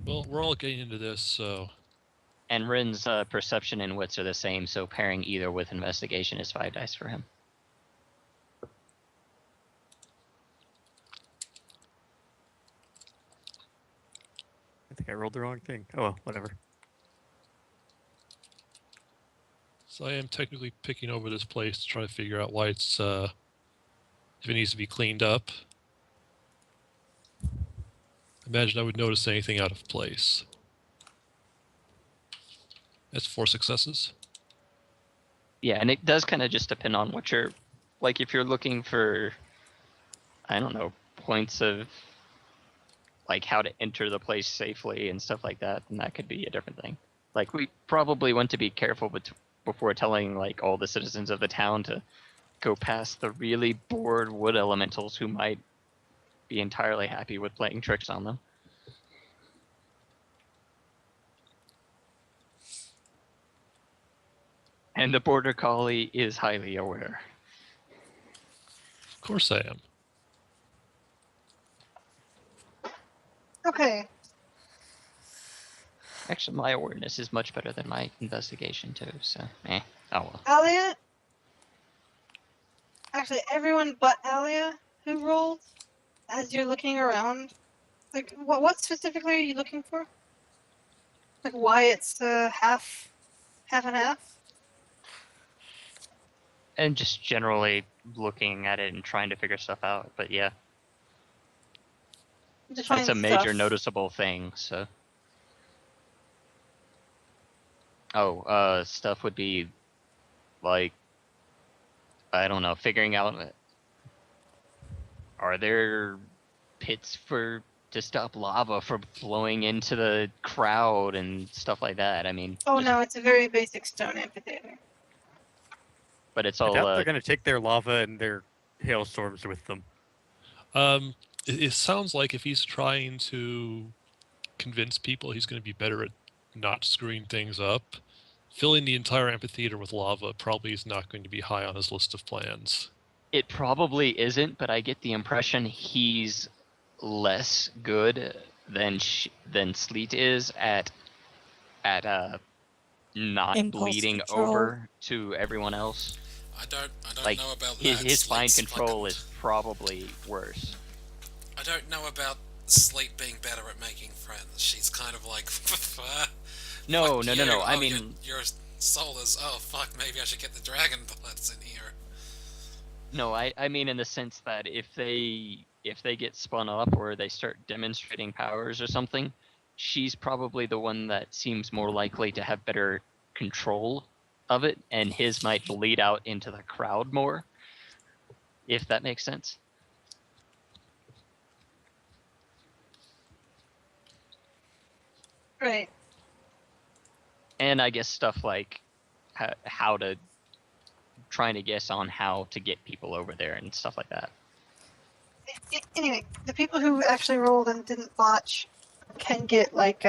well, we're all getting into this, so And Rin's perception and wits are the same, so pairing either with investigation is 5 dice for him. I think I rolled the wrong thing. Oh well, whatever. I am technically picking over this place to try to figure out why it's if it needs to be cleaned up. Imagine I would notice anything out of place. That's 4 successes. Yeah, and it does kind of just depend on what you're like. If you're looking for, I don't know, points of like how to enter the place safely and stuff like that, then that could be a different thing. Like we probably want to be careful before telling like all the citizens of the town to go past the really bored wood elementals who might be entirely happy with playing tricks on them. And the border collie is highly aware. Of course I am. Okay. Actually, my awareness is much better than my investigation too, so oh well. Alia? Actually, everyone but Alia who rolled, as you're looking around, like, what specifically are you looking for? Like, why it's half and half? And just generally looking at it and trying to figure stuff out, but yeah. Just It's a finding major stuff. noticeable thing, so. Stuff would be like, I don't know, figuring out, are there pits to stop lava from flowing into the crowd and stuff like that? I mean. Oh no, it's a very basic stone amphitheater. But it's I all. doubt they're going to take their lava and their hailstorms with them. It sounds like if he's trying to convince people he's going to be better at not screwing things up, filling the entire amphitheater with lava probably is not going to be high on his list of plans. It probably isn't, but I get the impression he's less good than Sleet is at not Impulse bleeding control. over to everyone else. I don't Like know about his that. mind Sleep's control fucking- is probably worse. I don't know about Sleep being better at making friends. She's kind of like, No. fuck you. I Oh, mean, your soul is. Oh fuck, maybe I should get the dragon bloods in here. no, I mean in the sense that if they get spun up or they start demonstrating powers or something, she's probably the one that seems more likely to have better control of it, and his might bleed out into the crowd more, if that makes sense. Right. And I guess stuff like how to trying to guess on how to get people over there and stuff like that. Anyway, the people who actually rolled and didn't botch can get like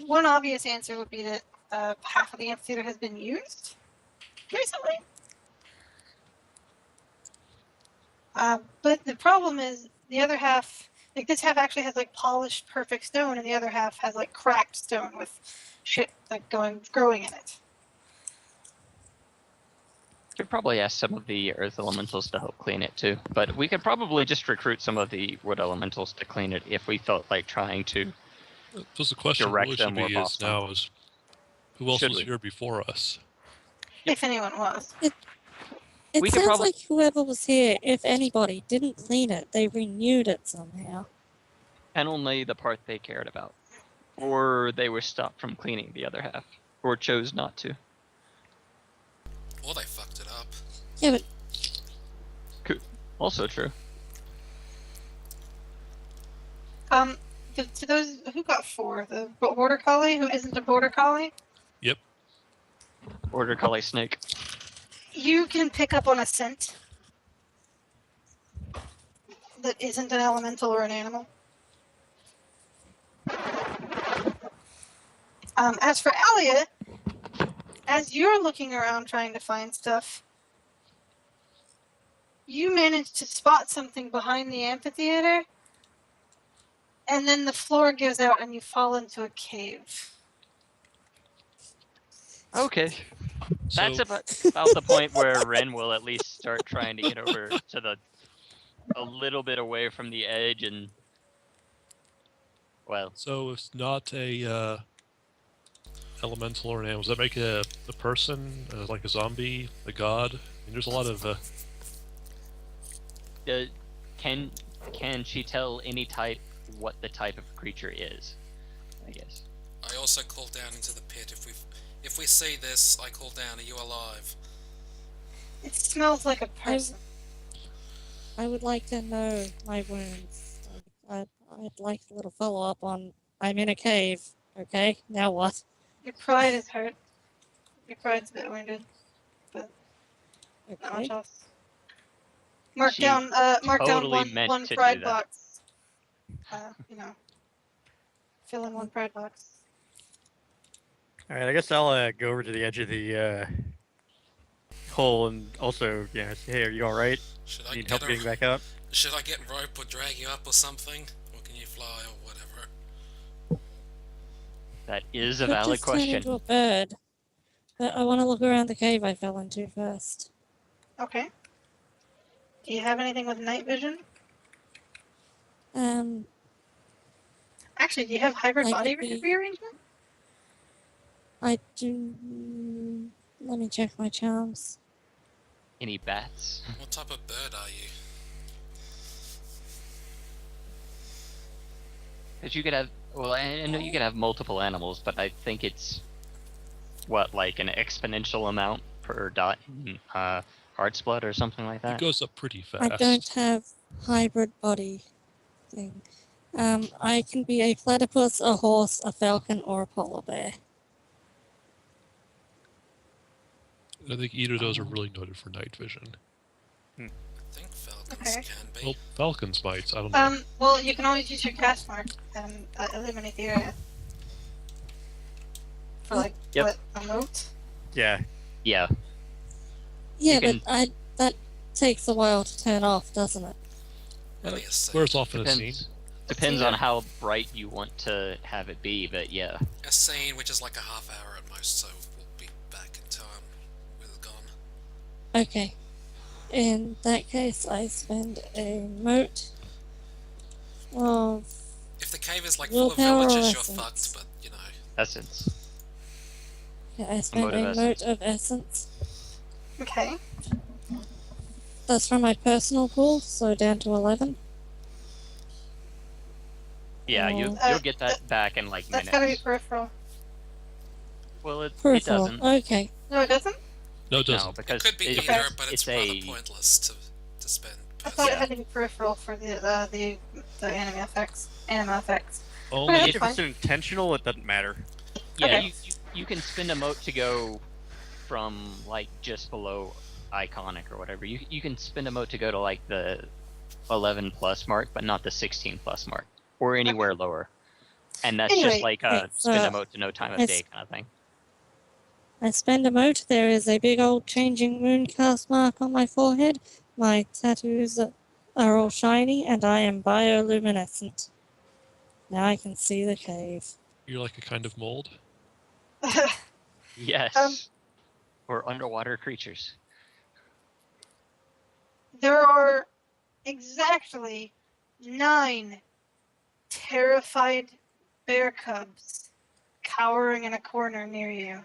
one obvious answer would be that half of the amphitheater has been used recently. But the problem is the other half, like this half actually has like polished perfect stone, and the other half has like cracked stone with shit like growing in it. Could probably ask some of the earth elementals to help clean it too, but we could probably just recruit some of the wood elementals to clean it if we felt like trying to. Because the question Direct really them should or be boss is them. now is who else Should was we? here before us? If anyone was. It We could sounds probably- like whoever was here, if anybody, didn't clean it. They renewed it somehow. And only the part they cared about, or they were stopped from cleaning the other half, or chose not to. Or they fucked it up. Yeah, but Also true. To those who got 4, the border collie who isn't a border collie, Yep. Border collie snake. you can pick up on a scent that isn't an elemental or an animal. As for Alia, as you're looking around trying to find stuff, you manage to spot something behind the amphitheater, and then the floor gives out and you fall into a cave. Okay. So, That's about the point where Ren will at least start trying to get over to a little bit away from the edge and, well, so it's not a elemental or an animal. Does that make a person, like a zombie, a god? I mean, there's a lot of... can she tell any type what the type of creature is? I guess. I also call down into the pit. If we see this, I call down. Are you alive? It smells like a person. I would like to know my wounds. I'd like a little follow up on. I'm in a cave. Okay, now what? Your pride is hurt. Your pride's a bit wounded, but not much Okay. else. Mark She down totally one meant to do pride that. box. Fill in one pride box. All right, I guess I'll go over to the edge of the hole and also, say, hey, are you all right? Should I Need get help getting back up? Should I get rope or drag you up or something? Or can you fly or whatever? That is a Could valid just turn question. into a bird. But I want to look around the cave I fell into first. Okay. Do you have anything with night vision? Actually, do you have hybrid I body could be- rearrangement? I do. Let me check my charms. Any bats? What type of bird are you? Because you could have. Well, I know you could have multiple animals, but I think it's what, like an exponential amount per dot in heart's blood or something like It that. goes up pretty fast. I don't have hybrid body thing. I can be a platypus, a horse, a falcon, or a polar bear. I think either of those are really noted for night vision. I think falcons Okay. can be. Well, falcons might. I don't know. Well, you can always use your cast mark and eliminate the area. For like, Yep. what, a moat? Yeah. Yeah. Yeah, You but that takes a while to turn off, doesn't it? Only a scene. Where's often a scene? Depends on how bright you want to have it be, but yeah. A scene which is like a half hour at most, so we'll be back in time with it gone. Okay. In that case, I spend a moat of If the cave is like full of willpower villagers, you're essence. fucked, but you know. Essence. Yeah, I spend a moat of essence. Okay. That's from my personal pool, so down to 11. Yeah, Oh. you'll get that back in like That's minutes. gotta be peripheral. Well, it Peripheral. doesn't. Okay. No, it doesn't? No, it No, doesn't. because It could be it- either, but it's rather a pointless to spend. I thought it personally. had to be peripheral for the anime effects. Anime effects. Only Okay, If that's it's intentional, it doesn't matter. yeah. Okay. You can spend a moat to go from like just below iconic or whatever. You can spend a moat to go to like the 11 plus mark, but not the 16 plus mark or anywhere lower. And that's Anyway, just like okay, spend a so moat to no time of it's- day kind of thing. I spend a moat. There is a big old changing moon cast mark on my forehead. My tattoos are all shiny, and I am bioluminescent. Now I can see the cave. you're like a kind of mold. Yes. Or underwater creatures. There are exactly 9 terrified bear cubs cowering in a corner near you.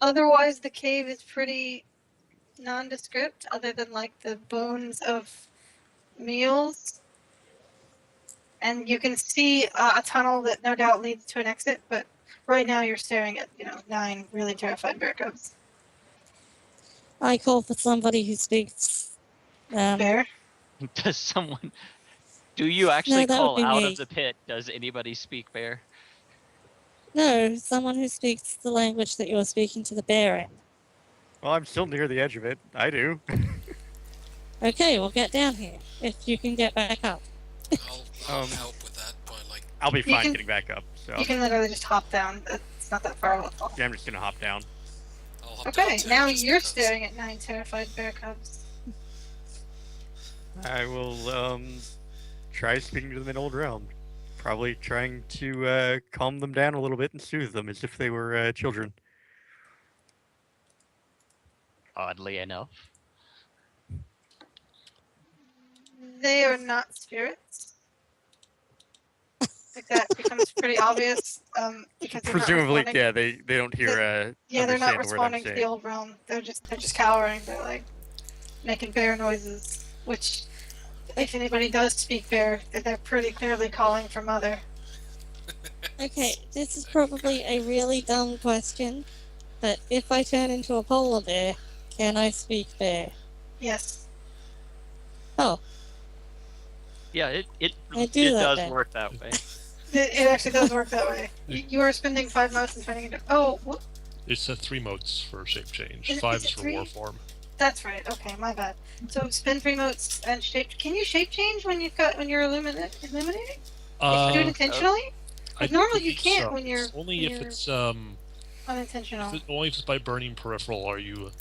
Otherwise, the cave is pretty nondescript, other than like the bones of meals. And you can see a tunnel that no doubt leads to an exit, but right now you're staring at, 9 really terrified bear cubs. I call for somebody who speaks. Bear? Does someone? Do you actually that would call be out me. of the pit? Does anybody speak bear? No, someone who speaks the language that you're speaking to the bear in. Well, I'm still near the edge of it. I do. Okay, well, get down here. If you can get back up. I'll help with that by like. I'll be You fine can- getting back up. So You can literally just hop down. It's not that far at all. yeah, I'm just gonna hop down. I'll hop down Okay, too, now just you're because. staring at 9 terrified bear cubs. I will try speaking to them in Old Realm. Probably trying to calm them down a little bit and soothe them as if they were children. Oddly enough. They are not spirits. Like that becomes pretty obvious. Because they're not Presumably, responding. yeah, they don't hear. Yeah, they're not understand a word I'm responding to the saying. old realm. They're just cowering. They're like making bear noises, which if anybody does speak bear, they're pretty clearly calling for mother. Okay, this is probably a really dumb question, but if I turn into a polar bear, can I speak bear? Yes. Oh, Yeah, it I do that does then. work that way. It actually does work that way. You are spending 5 motes and turning into. Oh, what? It's 3 motes for shape change. Is it- 5 is is it for 3? war form. That's right. Okay, my bad. So spend 3 motes and shape. Can you shape change when you're illuminating? If you do it intentionally? Like, normally you believe can't so. when you're It's only when if you're it's unintentional. only if it's by burning peripheral are you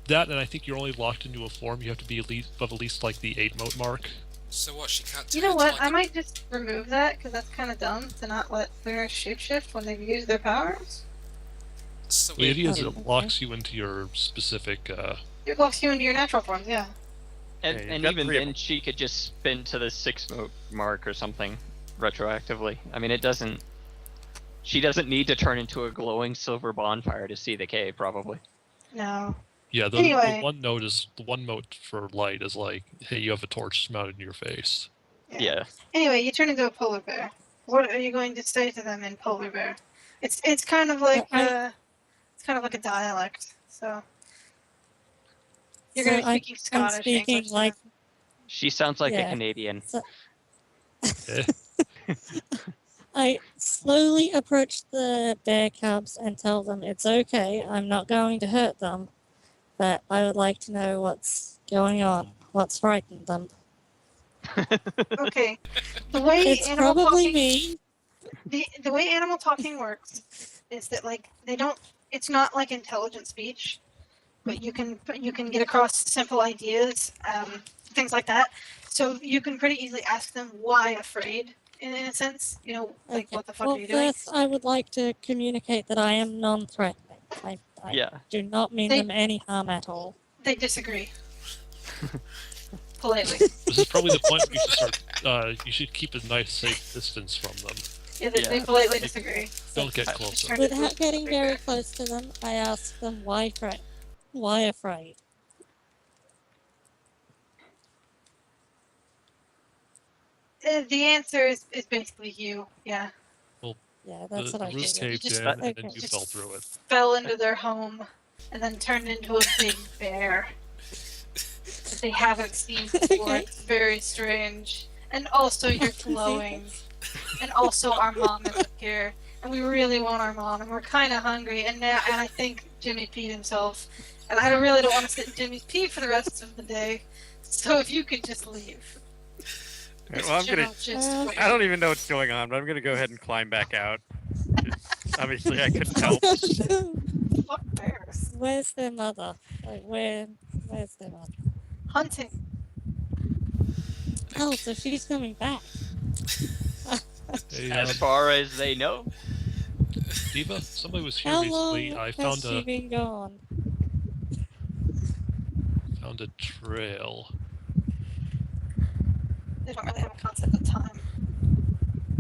that, and I think you're only locked into a form. You have to be at least like the 8 mote mark. So what? She can't. You turn know into, what? Like I a- might just remove that because that's kind of dumb to not let players shapeshift when they've used their powers. So The idea is Oh, it okay. locks you into your specific. It locks you into your natural forms, yeah. And, Yeah, you've and got even 3 of then, them. she could just spin to the 6 mote mark or something retroactively. I mean, it doesn't. She doesn't need to turn into a glowing silver bonfire to see the cave, probably. No. Yeah, the Anyway. one note for light is like, hey, you have a torch mounted in your face. Yeah. Anyway, you turn into a polar bear. What are you going to say to them in polar bear? It's kind of like it's kind of like a dialect. So you're so going to be speaking I'm Scottish speaking English. to like them. She sounds like a Yeah. Canadian. Eh? I slowly approach the bear cubs and tell them it's okay, I'm not going to hurt them, but I would like to know what's going on, what's frightened them. Okay. The way It's animal probably talking, me. the way animal talking works is that like they don't. It's not like intelligent speech, but you can get across simple ideas, things like that. So you can pretty easily ask them why afraid, in a sense. You know, like Okay. what the fuck Well, are you doing? first, I would like to communicate that I am non-threatening. I Yeah. do not mean They- them any harm at all. They disagree. Politely. This is probably the point where you should start. You should keep a nice, safe distance from them. Yeah, they Yeah. politely disagree. Don't get I- closer. Turn it into Without a getting big very bear. close to them, I ask them why why afraid. The answer is basically you. Yeah. Yeah, that's The what I roof figured. caved just- in, and then okay. you Just fell through it. Fell into their home and then turned into a big bear that they haven't seen before. Okay. It's very strange. And also you're glowing. And also our mom isn't here. And we really want our mom and we're kinda hungry and I think Jimmy peed himself. And I really don't want to sit in Jimmy's pee for the rest of the day. So if you could just leave. Alright, well, I'm gonna. Just I don't even know what's going on, but I'm gonna go ahead and climb back out. 'Cause obviously, I couldn't help. fuck bears. Where's their mother? Like, where's their mother? Hunting. Oh, so she's coming back. Hey, As far as they know. Diva, somebody was here How recently. long I has found she been gone? a trail. They don't really have a concept of time.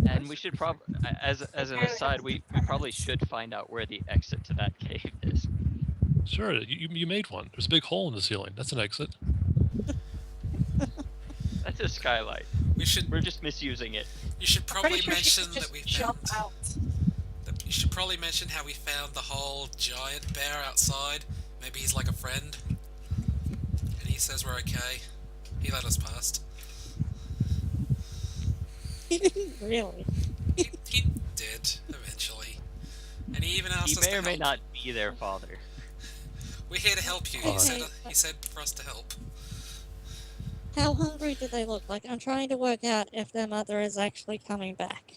And we should probably, as an aside, we probably should find out where the exit to that cave is. Sure, you made one. There's a big hole in the ceiling. That's an exit. That's a skylight. We're just misusing it. You should Pretty probably sure she mention could just that we jump found. out. You should probably mention how we found the whole giant bear outside. Maybe he's like a friend. And he says we're okay. He let us past. He didn't really. He did, eventually. And he even asked He us may to or may help. not be their father. We're here to help you. Okay. He said for us to help. How hungry do they look like? I'm trying to work out if their mother is actually coming back.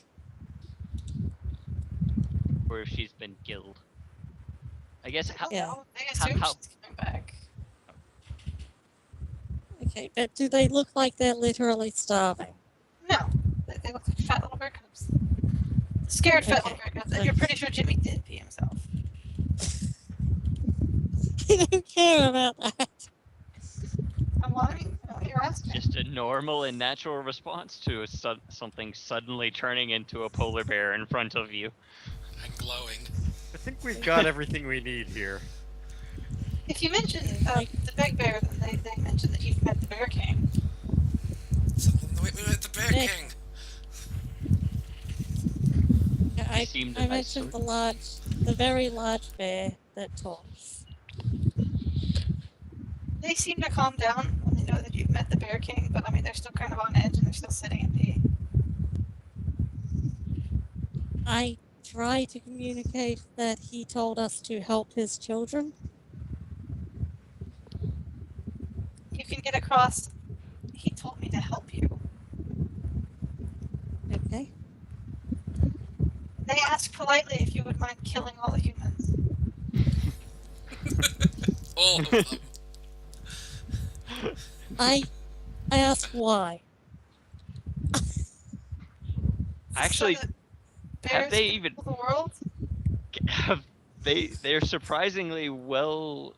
Or if she's been killed. I guess how, Yeah. I assume how- she's coming back. Okay, but do they look like they're literally starving? No. They look like fat little bear cubs. Scared fat little bear cubs. And you're pretty sure Jimmy did pee himself. I don't care about that. I'm lying. Oh, you're asking. just a normal and natural response to something suddenly turning into a polar bear in front of you. And glowing. I think we've got everything we need here. If you mention the big bear, then they mention that you've met the Bear King. So, we met the Bear Nick. King. I seemed I nice mentioned to- the very large bear that talks. They seem to calm down when they know that you've met the Bear King, but I mean, they're still kind of on edge and they're still sitting in pee. I try to communicate that he told us to help his children. You can get across. He told me to help you. Okay. They asked politely if you would mind killing all the humans. All of them. I asked why. Actually, so that have bears they can even- rule the world? They're surprisingly well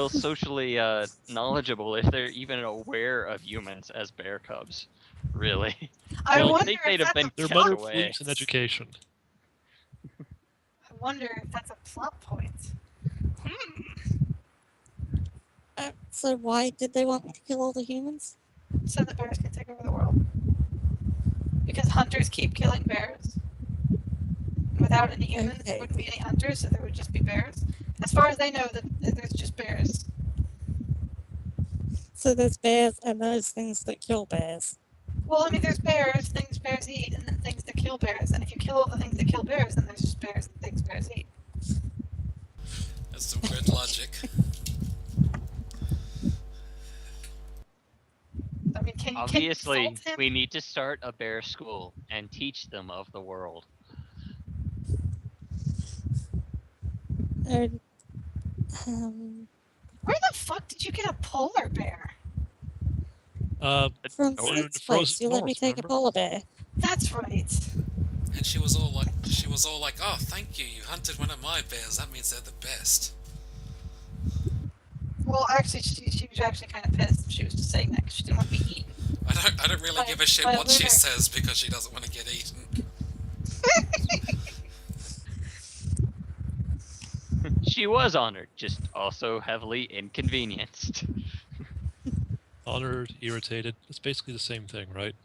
socially knowledgeable if they're even aware of humans as bear cubs. Really. I Well, I wonder think if they'd have that's been a Their kept plot mother away. believes in education. I wonder if that's a plot point. So why did they want me to kill all the humans? So that bears can take over the world. Because hunters keep killing bears. Without any humans, there Okay. wouldn't be any hunters, so there would just be bears. As far as they know, that there's just bears. So there's bears and those things that kill bears. Well, I mean, there's bears, things bears eat, and then things that kill bears. And if you kill all the things that kill bears, then there's just bears and things bears eat. That's some good logic. Obviously, insult him? we need to start a bear school and teach them of the world. And, Where the fuck did you get a polar bear? from Oh, in the Snake's place, frozen you let me north, take a remember? polar bear. That's right. And she was all like, "Oh, thank you. You hunted one of my bears. That means they're the best." Well, actually, she was actually kind of pissed. She was just saying that because she didn't want to be eaten. I don't really give a shit By a what she lunar. says because she doesn't want to get eaten. She was honored, just also heavily inconvenienced. Honored, irritated. It's basically the same thing, right?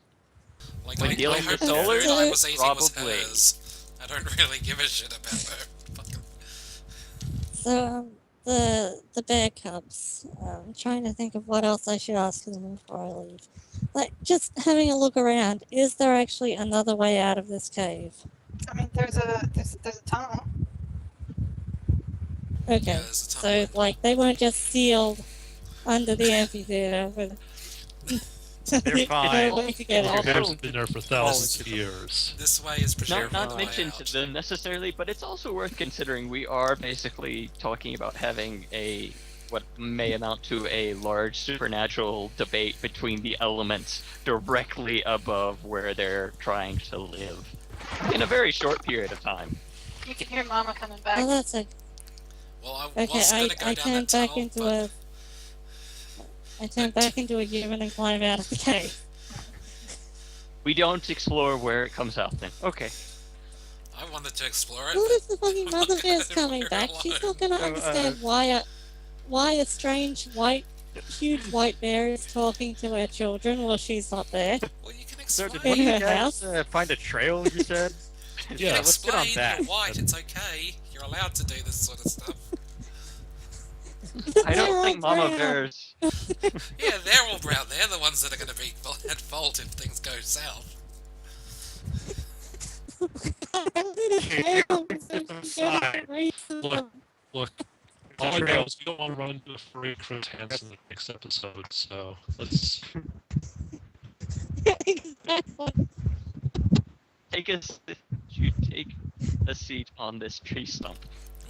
Like, When I dealing hope with the solars, food I was eating was probably. hers. I don't really give a shit about her. Fucking... So, the bear cubs. I'm trying to think of what else I should ask them before I leave. Like, just having a look around, is there actually another way out of this cave? I mean, there's a tunnel. Okay, Yeah, there's a so, tunnel. like, they weren't just sealed under the amphitheater with... They're fine. No way to get They're out. Bears all- have been there for all thousands of into the- years. This way is preserved Not the to way mention out. to them necessarily, but it's also worth considering we are basically talking about having a what may amount to a large supernatural debate between the elements directly above where they're trying to live in a very short period of time. You can hear Mama coming back. Oh, that's a... Well, I Okay, was gonna go I down turned that back tunnel, into but a... I turned back into a human and climbed out of the cave. We don't explore where it comes out then. Okay. I wanted to explore it. What if the but fucking I'm mother not bear's gonna coming leave her back? She's not alone. gonna understand why a strange huge white bear is talking to her children while she's not there. Well, you can So explain. did In you her guys house? find a trail, you said? You Yeah, can let's get on explain. that. You're white. It's okay. You're allowed to do this sort of stuff. I don't think They're all Mama brown. Bears. Yeah, they're all brown. They're the ones that are going to be at fault if things go south. Look, all I know is we don't want to run into a freak from Tans in the next episode, so let's. Exactly. You take a seat on this tree stump.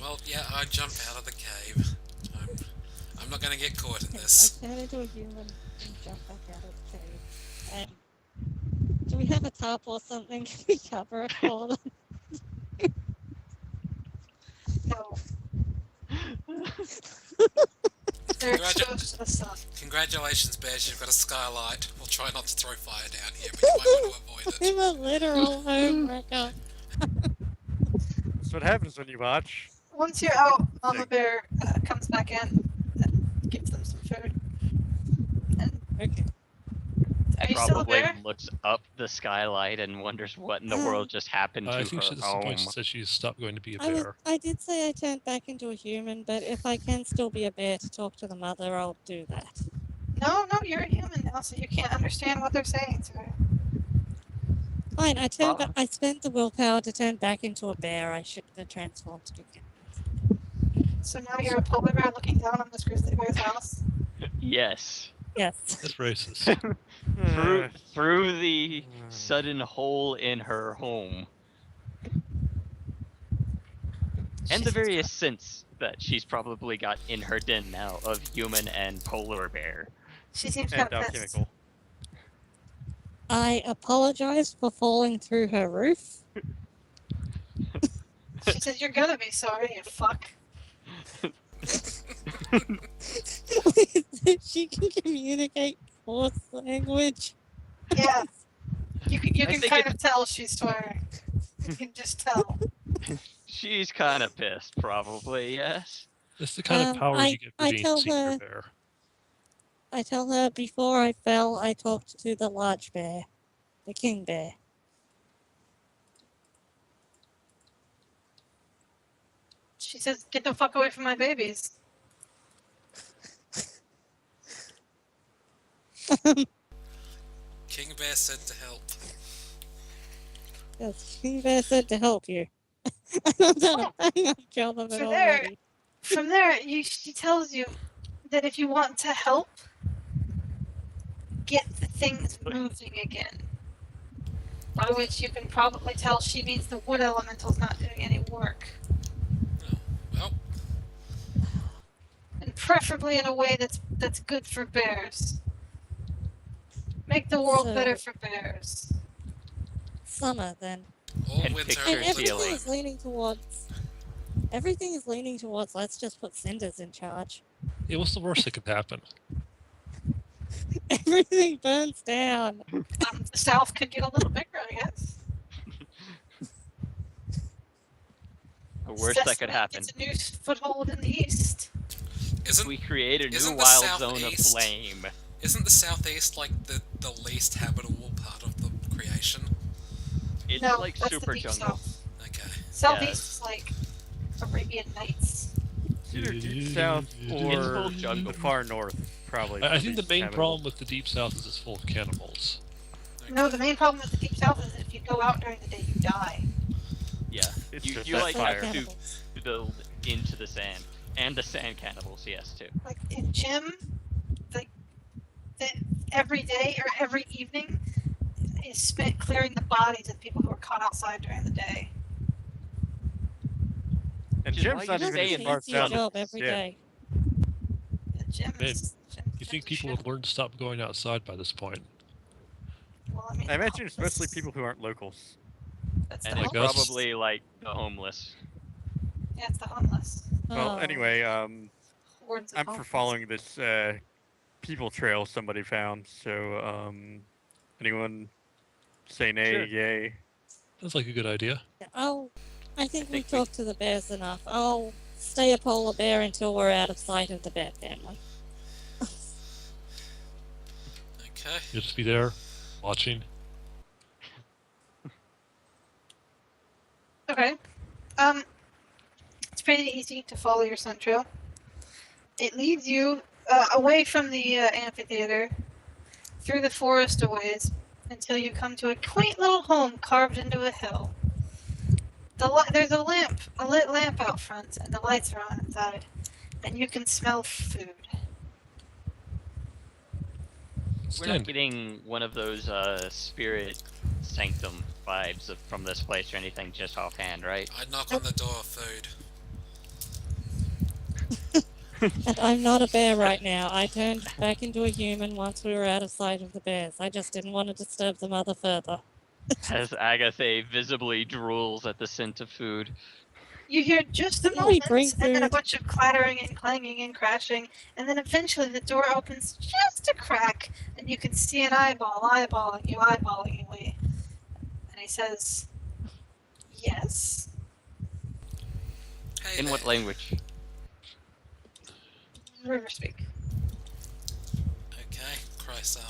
Well, yeah, I jump out of the cave. I'm not going to get caught in this. I turn into a human and jump back out of the cave. And do we have a top or something? Can we cover it for them? No. They're exposed to the sun. Congratulations, Bears, you've got a skylight. We'll try not to throw fire down here, but you might want to avoid it. I'm a literal homewrecker. That's what happens when you watch. Once you're out, Mama Bear comes back in and gives them some food. And Okay. are you still Probably there? looks up the skylight and wonders what in the world just happened to I think her at some point home. she said she stopped going to be a I bear. did say I turned back into a human, but if I can still be a bear to talk to the mother, I'll do that. No, you're a human now, so you can't understand what they're saying to her. Fine, I turned Ah. back. I spent the willpower to turn back into a bear. I should have transformed again. So now you're a polar bear looking down on this grizzly bear's house. Yes. Yes. That's racist. Through the sudden hole in her home. And the various scents that she's probably got in her den now of human and polar bear. She seems And kind of pissed. alchemical. I apologize for falling through her roof. She said, "You're gonna be sorry, you fuck." She can communicate Force language. Yeah. You I can think kind of tell she's swearing. You can just tell. She's kind of pissed, probably, yes. That's the kind of powers you get for I being tell senior her- bear. I tell her before I fell, I talked to the large bear, the king bear. She says, "Get the fuck away from my babies." King Bear said to help. Yes, king bear said to help you. I've done a bang up job of it So there- already. From there, she tells you that if you want to help, get the things moving again. By which you can probably tell she means the wood elemental's not doing any work. Oh, well, And preferably in a way that's good for bears. Make the world better So- for bears. Summer, then. all And winter, picture And all the everything time. is leaning towards. Everything is leaning towards. Let's just put Cinders in charge. Yeah, what's the worst that could happen? Everything burns down. The south could get a little bigger, I guess. The worst that could Sesame happen. gets a new foothold in the east. Isn't We create a new isn't the wild zone of southeast- flame. isn't the southeast like the least habitable part of the creation? It's No, like that's super the deep jungle. south. Okay. Southeast is like Arabian Nights. It's either deep south It's full or of jungle. the far north, probably. I think the least main habitable. problem with the deep south is it's full of cannibals. No, the main problem with the deep south is if you go out during the day, you die. Yeah, It's you just you that like fire. have to build into the sand, and the sand cannibals, yes too. Like in gym, like every day or every evening is spent clearing the bodies of people who were caught outside during the day. And Which is why Jim's you not just even stay as in far It's your south. job every yeah. day. The gym Man, is. You think people would learn to stop going outside by this point? Well, I mean, I imagine it's mostly homeless- people who aren't locals. That's And the it's Like us. homeless. probably like the homeless. Yeah, it's the homeless. Well, Oh. anyway, Hordes of I'm for homeless. following this people trail somebody found. So, anyone say nay, Sure. yay? That's like a good idea. Oh, I think we've think we- talked to the bears enough. I'll stay a polar bear until we're out of sight of the bear family. Okay. You'll just be there, watching. Okay. It's pretty easy to follow your scent trail. It leads you away from the amphitheater, through the forest a ways, until you come to a quaint little home carved into a hill. There's a lit lamp out front, and the lights are on inside, and you can smell food. We're not getting one of those spirit sanctum vibes from this place or anything just offhand, right? I'd knock on the door of food. And I'm not a bear right now. I turned back into a human once we were out of sight of the bears. I just didn't want to disturb the mother further. As Agatha visibly drools at the scent of food. You hear just a Can we moment, bring and then a food? bunch of clattering and clanging and crashing, and then eventually the door opens just a crack, and you can see an eyeballing you. And he says, "Yes." Hey In there. what language? River speak. Okay. Christ,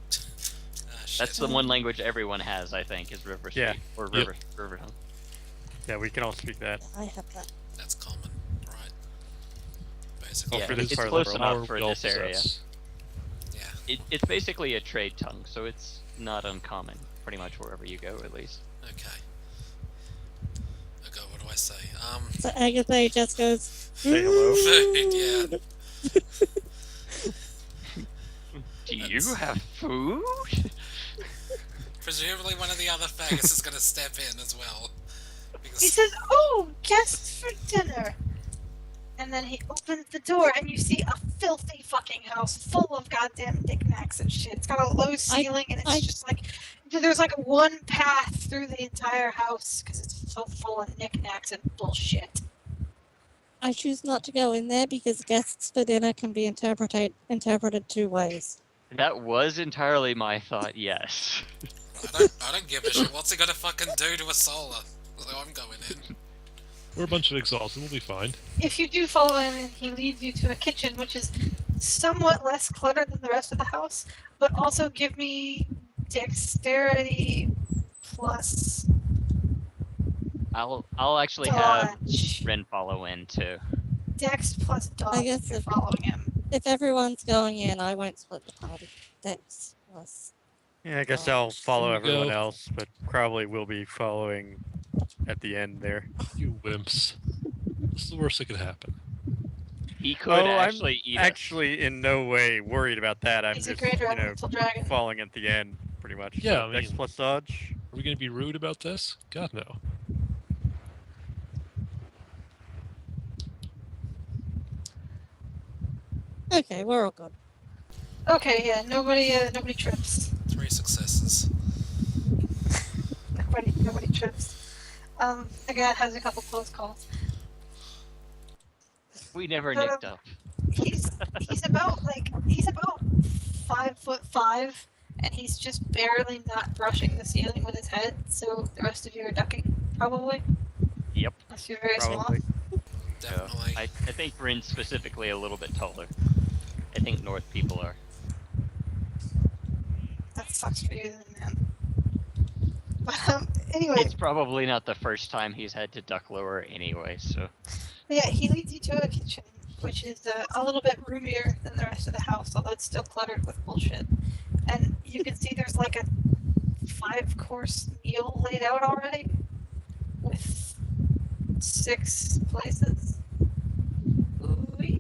shit. That's the one language everyone has, I think, is River Speak. Yeah. Or Yep. River Tongue. Yeah, we can all speak that. I have that. That's common, right? Basically. Yeah, for this it's part of the close world. enough Power for we all this area. possess. Yeah. It's basically a trade tongue, so it's not uncommon, pretty much wherever you go, at least. Okay. Okay, what do I say? So Agatha just goes, Say hello. Food, yeah. Do you have food? Presumably one of the other faggots is gonna step in as well. He Because says, "Oh, guests for dinner." And then he opens the door, and you see a filthy fucking house full of goddamn knickknacks and shit. It's got a low ceiling, and it's I- just like there's like one path through the entire house because it's so full of knickknacks and bullshit. I choose not to go in there because guests for dinner can be interpreted two ways. That was entirely my thought, yes. I don't give a shit. What's he gonna fucking do to a solar? So I'm going in. We're a bunch of exalted. We'll be fine. If you do follow him, he leads you to a kitchen, which is somewhat less cluttered than the rest of the house, but also give me dexterity plus I'll actually have dodge. Ren follow in too. Dex plus dodge I guess if you're if- following him. If everyone's going in, I won't split the party. That's plus. Yeah, I guess I'll follow There we everyone go. else, but probably will be following at the end there. You wimps. This is the worst that could happen. He could I'm actually eat us. actually in no way worried about that. I'm He's a just, great you know, elemental dragon. falling at the end, pretty much. Yeah, So, I Dex mean- plus dodge. Are we going to be rude about this? God, no. Okay, we're all good. Okay, yeah, nobody trips. 3 successes. Nobody trips. Again, has a couple close calls. We never nicked up. He's about 5'5", and he's just barely not brushing the ceiling with his head. So the rest of you are ducking, probably. Yep. Unless you're very Probably. small. Definitely. I think Rin's specifically a little bit taller. I think North people are. That sucks for you, then, man. But anyway, It's probably not the first time he's had to duck lower anyway, so. yeah, he leads you to a kitchen, which is a little bit roomier than the rest of the house, although it's still cluttered with bullshit. And you can see there's like a 5-course meal laid out already, with 6 places. Ooh-wee.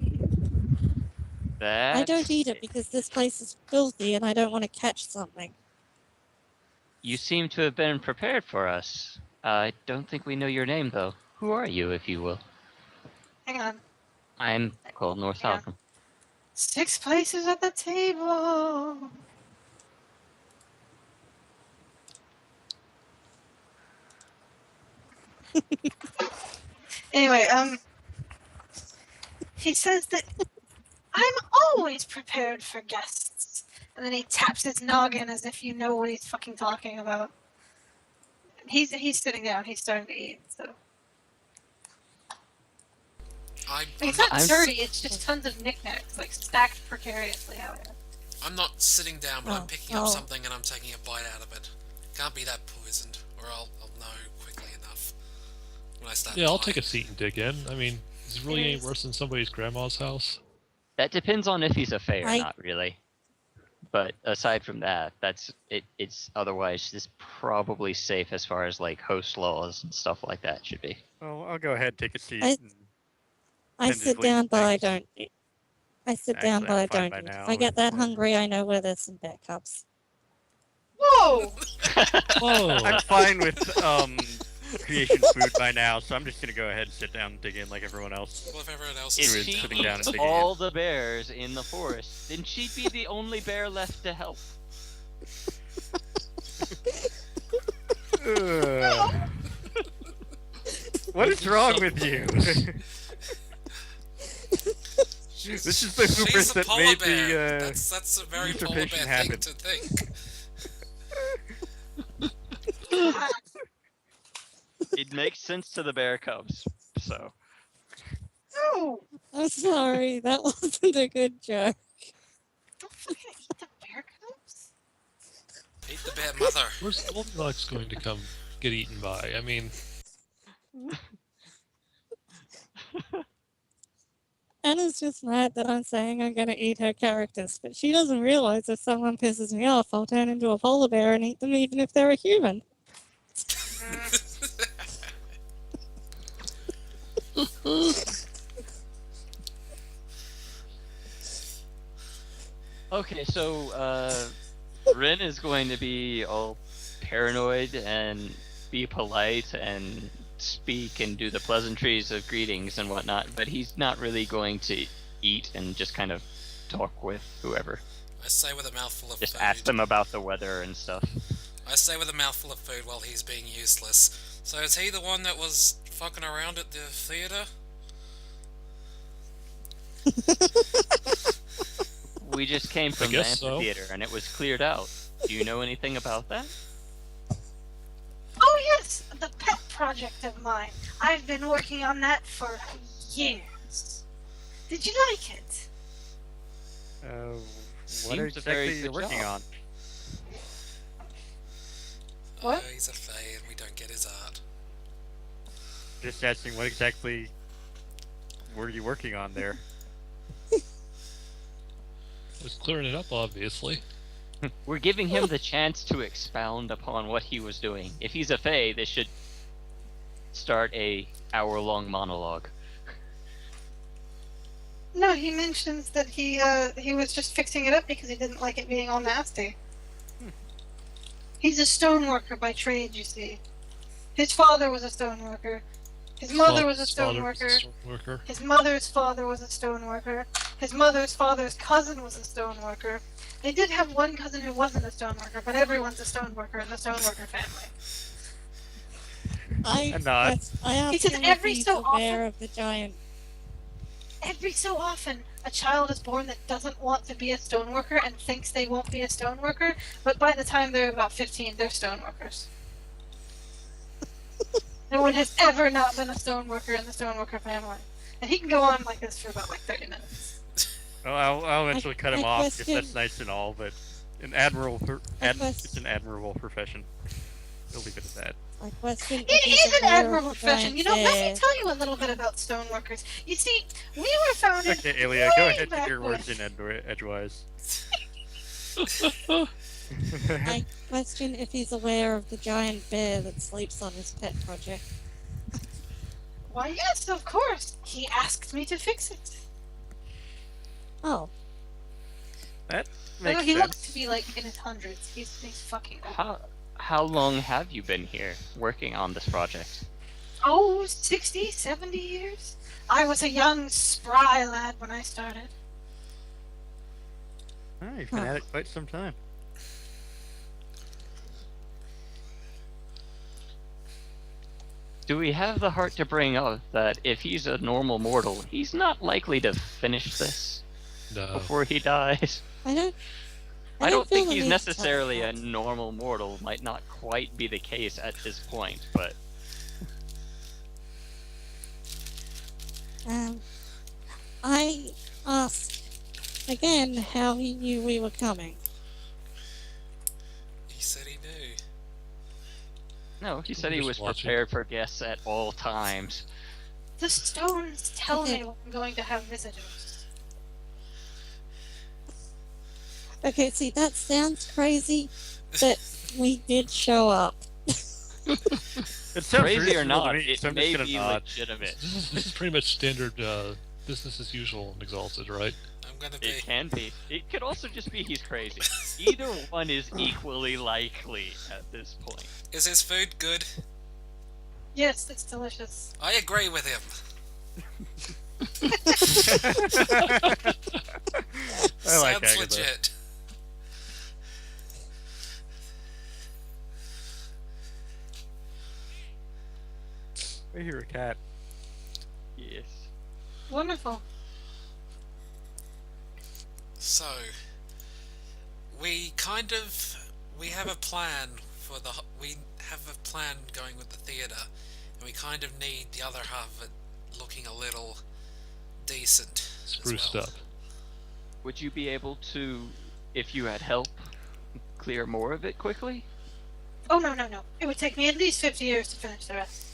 I don't That's eat it because this place is filthy and I don't want to catch something. You seem to have been prepared for us. I don't think we know your name, though. Who are you, if you will? Hang on. I'm called North Yeah. Falcon. 6 places at the table. Anyway, he says that I'm always prepared for guests. And then he taps his noggin as if you know what he's fucking talking about. He's sitting down, he's starting to eat, so. It's not not, dirty, it's just tons of knickknacks, like stacked precariously out here. I'm not sitting down, but I'm Oh, picking up oh. something and I'm taking a bite out of it. Can't be that poisoned, or I'll know quickly enough when I start. Yeah, I'll take dying. a seat and dig in. I mean, is it really any worse than somebody's grandma's house? That depends on if he's a fae or I- not, really. But aside from that, that's it. It's otherwise just probably safe as far as like host laws and stuff like that should be. Well, I'll go ahead, take a seat. I- and I Tend to sit sleep down, but I things. don't eat. I sit down, Actually, but I I'm fine don't by eat. now, If I get but, that hungry, I know where there's some backups. Whoa! Whoa! I'm fine with creation food by now, so I'm just gonna go ahead and sit down and dig in like everyone else. Well, if everyone else If is If she sitting down and eats digging all the bears in the forest, then she'd be the only bear left to help. Ugh. What is wrong with you? This is the hubris She's a that polar made bear. the That's a very polar bear usurpation thing happen. to think. It makes sense to the bear cubs, so. No! I'm sorry, that wasn't a good joke. Don't fucking eat the bear cubs. Eat the bear mother. Where's Goldilocks going to come get eaten by? I mean, Anna's just mad that I'm saying I'm gonna eat her characters, but she doesn't realize if someone pisses me off, I'll turn into a polar bear and eat them even if they're a human. Okay, so Rin is going to be all paranoid and be polite and speak and do the pleasantries of greetings and whatnot, but he's not really going to eat and just kind of talk with whoever. I say with a mouthful of Just food. ask them about the weather and stuff. I say with a mouthful of food while he's being useless. So is he the one that was fucking around at the theater? We just came from the guess so. amphitheater and it was cleared out. Do you know anything about that? Oh yes, the pet project of mine. I've been working on that for years. Did you like it? what Seems a very exactly are you good working job. on? What? Oh, he's a fae and we don't get his art. Just asking, what exactly were you working on there? just clearing it up, obviously. We're giving him the chance to expound upon what he was doing. If he's a fae, this should start a hour-long monologue. No, he mentions that he was just fixing it up because he didn't like it being all nasty. He's a stoneworker by trade, you see. His father was a stoneworker. His mother was a stoneworker. His mother's father was a stoneworker. His mother's father's cousin was a stoneworker. They did have one cousin who wasn't a stoneworker, but everyone's a stoneworker in the stoneworker family. I I'm not. asked He says him every if he's so aware often- of the giant. Every so often, a child is born that doesn't want to be a stoneworker and thinks they won't be a stoneworker, but by the time they're about 15, they're stoneworkers. No one has ever not been a stoneworker in the stoneworker family. And he can go on like this for about 30 minutes. Well, I'll eventually cut him I off because question- that's nice and all, but it's an admirable profession. We'll leave it at that. I question if It he's is an aware of admirable the profession. giant You know, let bear. me tell you a little bit about stoneworkers. You see, we were founded Okay, Elia, go way ahead back with your words when. in edgewise. I question if he's aware of the giant bear that sleeps on his pet project. Why, yes, of course. He asked me to fix it. Oh, That Although makes he sense. looks to be like in his hundreds. He's fucking old. How long have you been here working on this project? Oh, 60, 70 years? I was a young, spry lad when I started. Oh, you've been Huh. at it quite some time. Do we have the heart to bring up that if he's a normal mortal, he's not likely to finish this No. before he dies? I don't. I don't feel think the he's need to necessarily tell a him normal mortal. Might not quite be the case at this point, but that. I asked again how he knew we were coming. He said he knew. no, he said he Just was watching. prepared for guests at all times. The stones tell Okay. me when I'm going to have visitors. Okay, see, that sounds crazy, but we did show up. It sounds Crazy or reasonable to not, me, it so I'm may just gonna be nod. legitimate. This is pretty much standard business as usual in Exalted, right? I'm gonna be. It can be. It could also just be he's crazy. Either one is equally likely at this point. Is his food good? Yes, it's delicious. I agree with him. I like Sounds Agatha. legit. I hear a cat. Yes. Wonderful. So, we have a plan for we have a plan going with the theater, and we kind of need the other half of it looking a little decent. as Spruced well. up. Would you be able to, if you had help, clear more of it quickly? Oh, no. It would take me at least 50 years to finish the rest.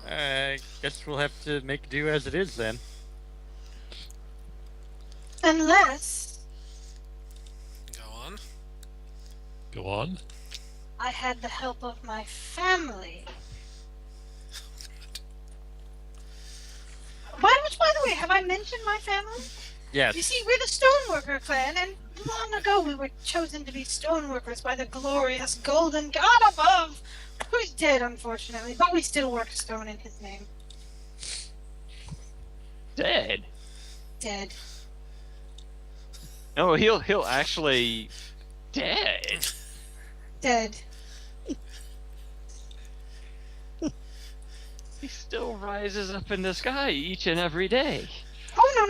I guess we'll have to make do as it is then. Unless Go on. Go on. I had the help of my family. By the way, have I mentioned my family? Yes. You see, we're the Stoneworker clan, and long ago we were chosen to be stoneworkers by the glorious golden god above, who's dead, unfortunately, but we still work stone in his name. Dead. Dead. No, he'll actually dead. Dead. He still rises up in the sky each and every day. Oh no,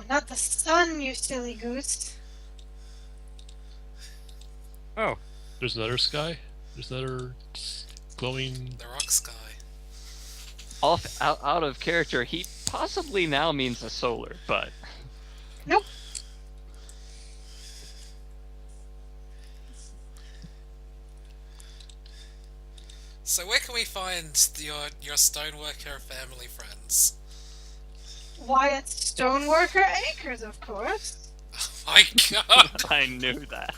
not the sun, you silly goose. Oh, There's another sky. There's another glowing. The rock sky. Out of character, he possibly now means a solar, but Nope. So where can we find your stoneworker family friends? Why, it's Stoneworker Acres, of course. Oh my god! I knew that.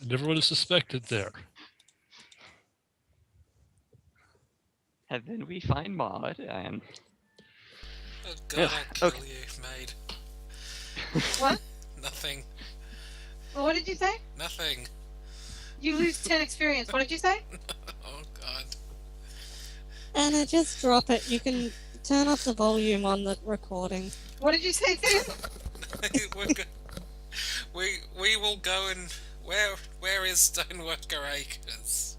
I never would have suspected there. And then we find Maud, and Oh god, Ugh, I'll okay. kill you, maid. What? Nothing. Well, what did you say? Nothing. You lose 10 experience. What did you say? Oh god. Anna, just drop it. You can turn off the volume on the recording. What did you say, Dave? We will go and where is Stoneworker Acres?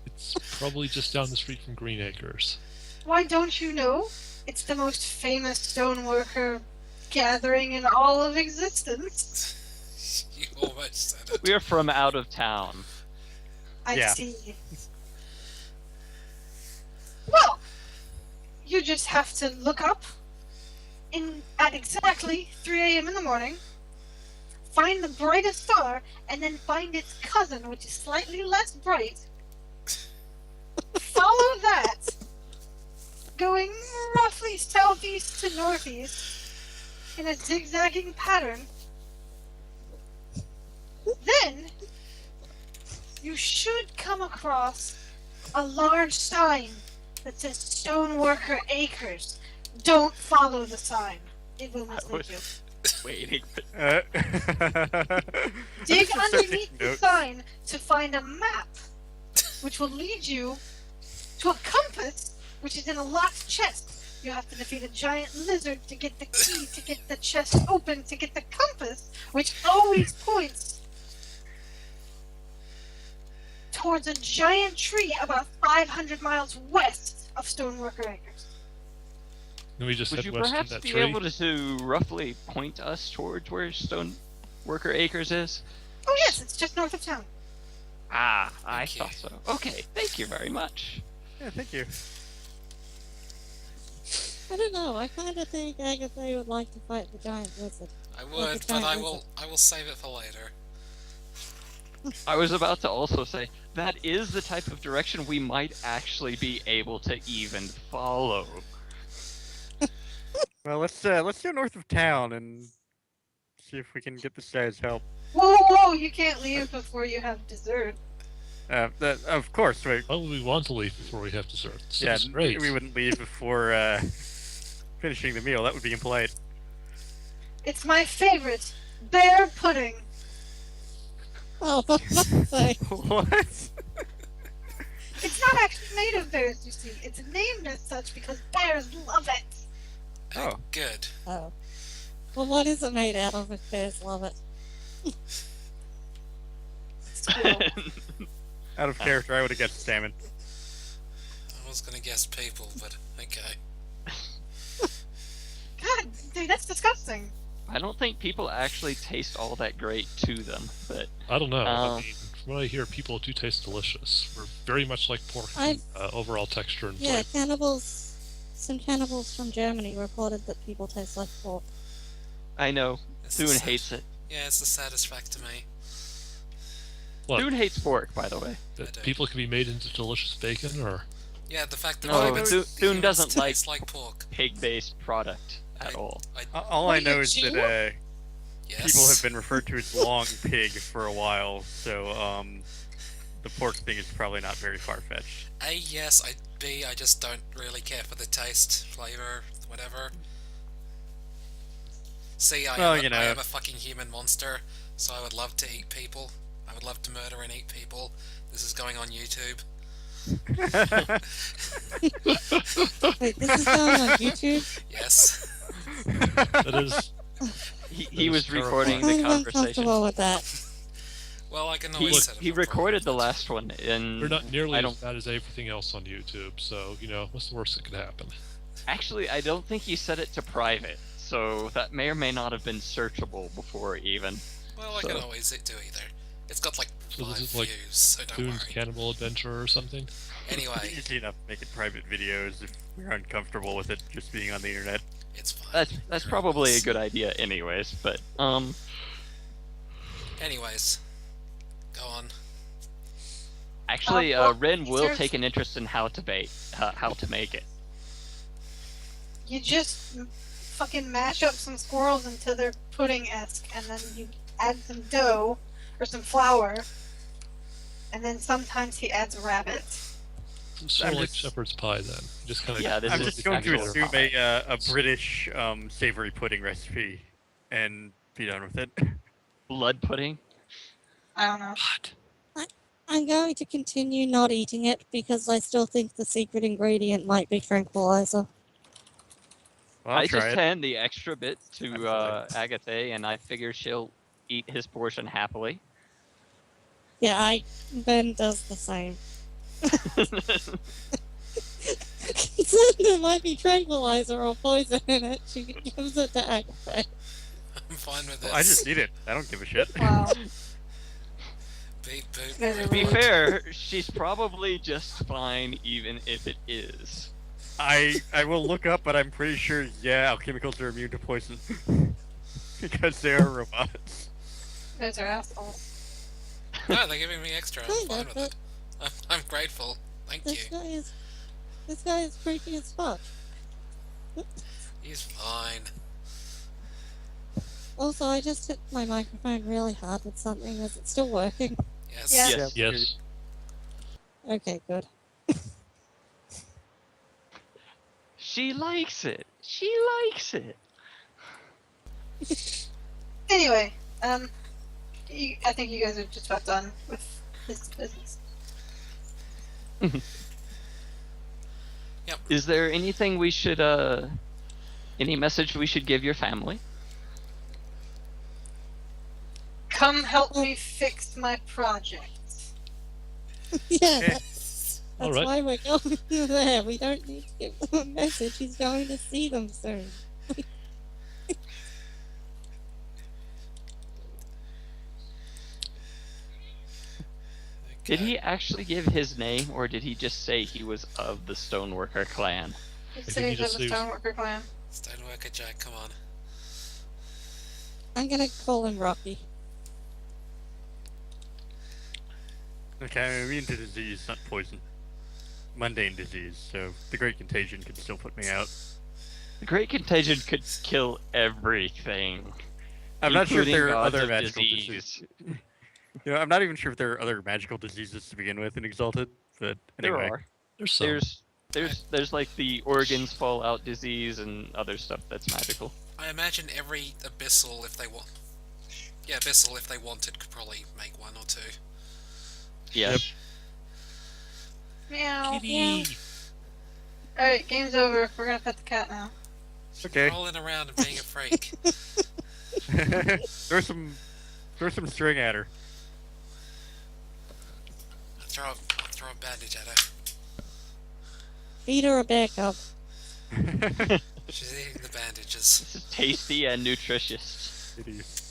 It's probably just down the street from Green Acres. Why don't you know? It's the most famous stoneworker gathering in all of existence. You almost said it. we are from out of town. I Yeah. see. Well, you just have to look up at exactly 3 a.m. in the morning, find the brightest star, and then find its cousin, which is slightly less bright. Follow that, going roughly southeast to northeast in a zigzagging pattern. Then you should come across a large sign that says Stoneworker Acres. Don't follow the sign. It will mislead you. Waiting. Dig Just underneath taking the notes. sign to find a map, which will lead you to a compass, which is in a locked chest. You have to defeat a giant lizard to get the key, to get the chest open, to get the compass, which always points towards a giant tree about 500 miles west of Stoneworker Acres. And we just Would head you west perhaps to that be tree. able to roughly point us towards where Stoneworker Acres is? Oh yes, it's just north of town. Ah, I Thank you. thought so. Okay, thank you very much. Yeah, thank you. I don't know. I kind of think Agatha would like to fight the giant lizard. I Like would, a but I giant will save it for later. I was about to also say that is the type of direction we might actually be able to even follow. Well, let's go north of town and see if we can get this guy's help. Whoa, you can't leave before you have dessert. Of course, we Well, we want to leave before we have dessert. So yeah, it's great. we wouldn't leave before finishing the meal. That would be impolite. It's my favorite, bear pudding. Oh, for fuck's sake. What? It's not actually made of bears, you see. It's named as such because bears love it. Oh. Good. Oh. Well, what is it made out of if bears love it? It's cool. Out of character, I would have guessed salmon. I was gonna guess people, but okay. God, dude, that's disgusting. I don't think people actually taste all that great to them, but I don't know. I Um, mean, from what I hear, people do taste delicious. We're very much like pork in I've- overall texture and Yeah, flavor. some cannibals from Germany reported that people taste like pork. I know It's Thune the sad- hates it. Yeah, it's the saddest fact to me. What? Thune hates pork, by the way. That do. people can be made into delicious bacon, or Yeah, the fact that No, humans, Thune humans doesn't taste like pork. Pig-based product at all. All What I are know you, is Jew? that Yes. people have been referred to as long pig for a while, so the pork thing is probably not very far fetched. A, yes. B, I just don't really care for the taste, flavor, whatever. C, I am a fucking human monster, so I would love to eat people. I would love to murder and eat people. This is going on YouTube. Wait, this is going on YouTube? Yes. that is. He That was is recording terrifying. the I'm conversation. uncomfortable with that. Well, I can He, always set it he up recorded the private. last one, and We're not nearly I as don't bad as everything else on YouTube, so what's the worst that could happen? actually. I don't think he set it to private, so that may or may not have been searchable before even. Well, I So- can always do either. It's got like So 5 this is like views, so don't Thune's worry. Cannibal Adventure or something. Anyway, Easy enough making private videos if we're uncomfortable with it just being on the internet. it's fine. That's probably a good idea, anyways. But Anyways, go on. actually, well, Ren will there's- take an interest in how to make it. You just fucking mash up some squirrels until they're pudding-esque, and then you add some dough, or some flour, and then sometimes he adds rabbit. Sort of like just- shepherd's pie then. Just kind of. Yeah, this I'm is just going to actual assume pie. a British savory pudding recipe and be done with it. Blood pudding. I don't know. What? I'm going to continue not eating it because I still think the secret ingredient might be tranquilizer. Well, I'll I try just it. hand the extra bit to fine. Agatha, and I figure she'll eat his portion happily. Yeah, Ben does the same. Concerned there might be tranquilizer or poison in it, she gives it to Agatha. I'm fine with this. Well, I just eat it. I don't give a shit. Wow. Beep boop. Guys are To be rude. fair, she's probably just fine even if it is. I will look up, but I'm pretty sure, yeah, alchemicals are immune to poison. Because they are robots. Those are assholes. No, they're giving me extra. I'm Kinda, fine with but it. I'm grateful. Thank you. This guy is creepy as fuck. He's fine. Also, I just hit my microphone really hard with something. Is it still working? Yes. Yeah. Yes. Yes. Okay, good. She likes it. She likes it. Anyway, I think you guys are just about done with this business. Yep. Is there anything we should, any message we should give your family? Come help me fix my project. Yeah, Okay. that's Alright. why we're going there. We don't need to give them a message. He's going to see them soon. Did Okay. he actually give his name, or did he just say he was of the Stoneworker clan? You think say he he's just of the says- Stoneworker clan. Stoneworker Jack, come on. I'm gonna call him Rocky. Okay, I'm immune to disease, not poison. Mundane disease, so the Great Contagion could still put me out. The Great Contagion could kill everything. I'm not sure if including there are gods other of magical disease. diseases. You know, I'm not even sure if there are other magical diseases to begin with in Exalted, but anyway. There are. There's some. There's like the organs fall out disease and other stuff that's magical. I imagine every Abyssal, if they want. Yeah, Abyssal, if they wanted, could probably make one or two. Yeah. Yep. Meow. Kitty. Alright, game's over. We're gonna pet the cat now. Okay. Rolling around and being a freak. throw some string at her. I'll throw a bandage at her. Feed her a bear cub. She's eating the bandages. This is tasty and nutritious. It is.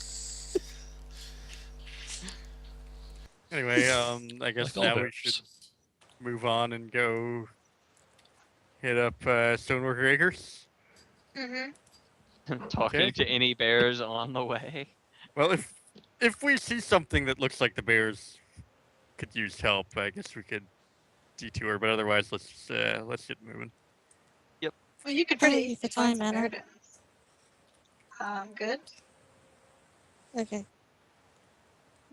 Anyway, I guess Like all now we bears. should move on and go hit up Stoneworker Acres. Mm-hmm. Talking Okay. to any bears on the way. Well, if we see something that looks like the bears could use help, I guess we could detour. But otherwise, let's get moving. Well, you could Thank pretty you easily for find time, some Anna. gardens. Good. Okay.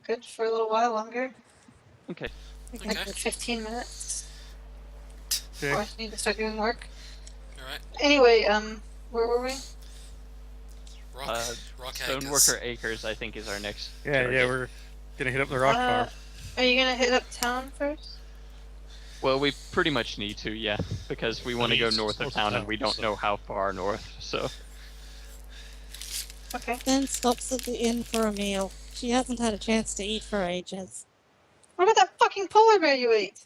Good for a little while longer. Okay. Okay. Okay. good. 15 minutes. Okay. Or I need to start doing work. Alright. Anyway, where were we? Rock Acres. Stoneworker Acres, I think, is our next. Yeah, target. yeah, we're gonna hit up the rock farm. Are you gonna hit up town first? Well, we pretty much need to, yeah, because we want to go East, north of north of town, and town, we don't so- know how far north. So Okay. Then stops at the inn for a meal. She hasn't had a chance to eat for ages. What about that fucking polar bear you ate?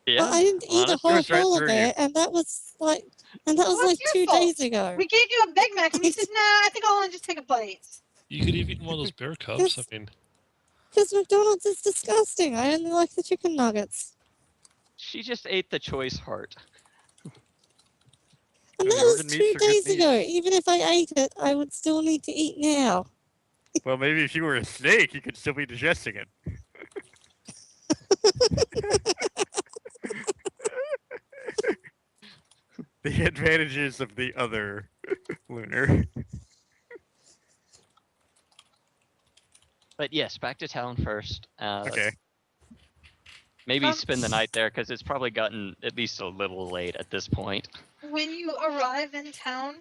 yeah, Well, I didn't eat a honestly, whole Goes right polar through bear, you. and that was like Well, like that's 2 your fault. days ago. We gave you a Big Mac and you said, nah, I think I'll only just take a bite. You could have eaten one of those bear cubs. Yes. I mean, Because McDonald's is disgusting. I only like the chicken nuggets. she just ate the choice heart. And The that was organ 2 meats are good days ago. meat. Even if I ate it, I would still need to eat now. Well, maybe if you were a snake, you could still be digesting it. The advantages of the other lunar. But yes, back to town first. Okay. Maybe spend the night there because it's probably gotten at least a little late at this point. When you arrive in town,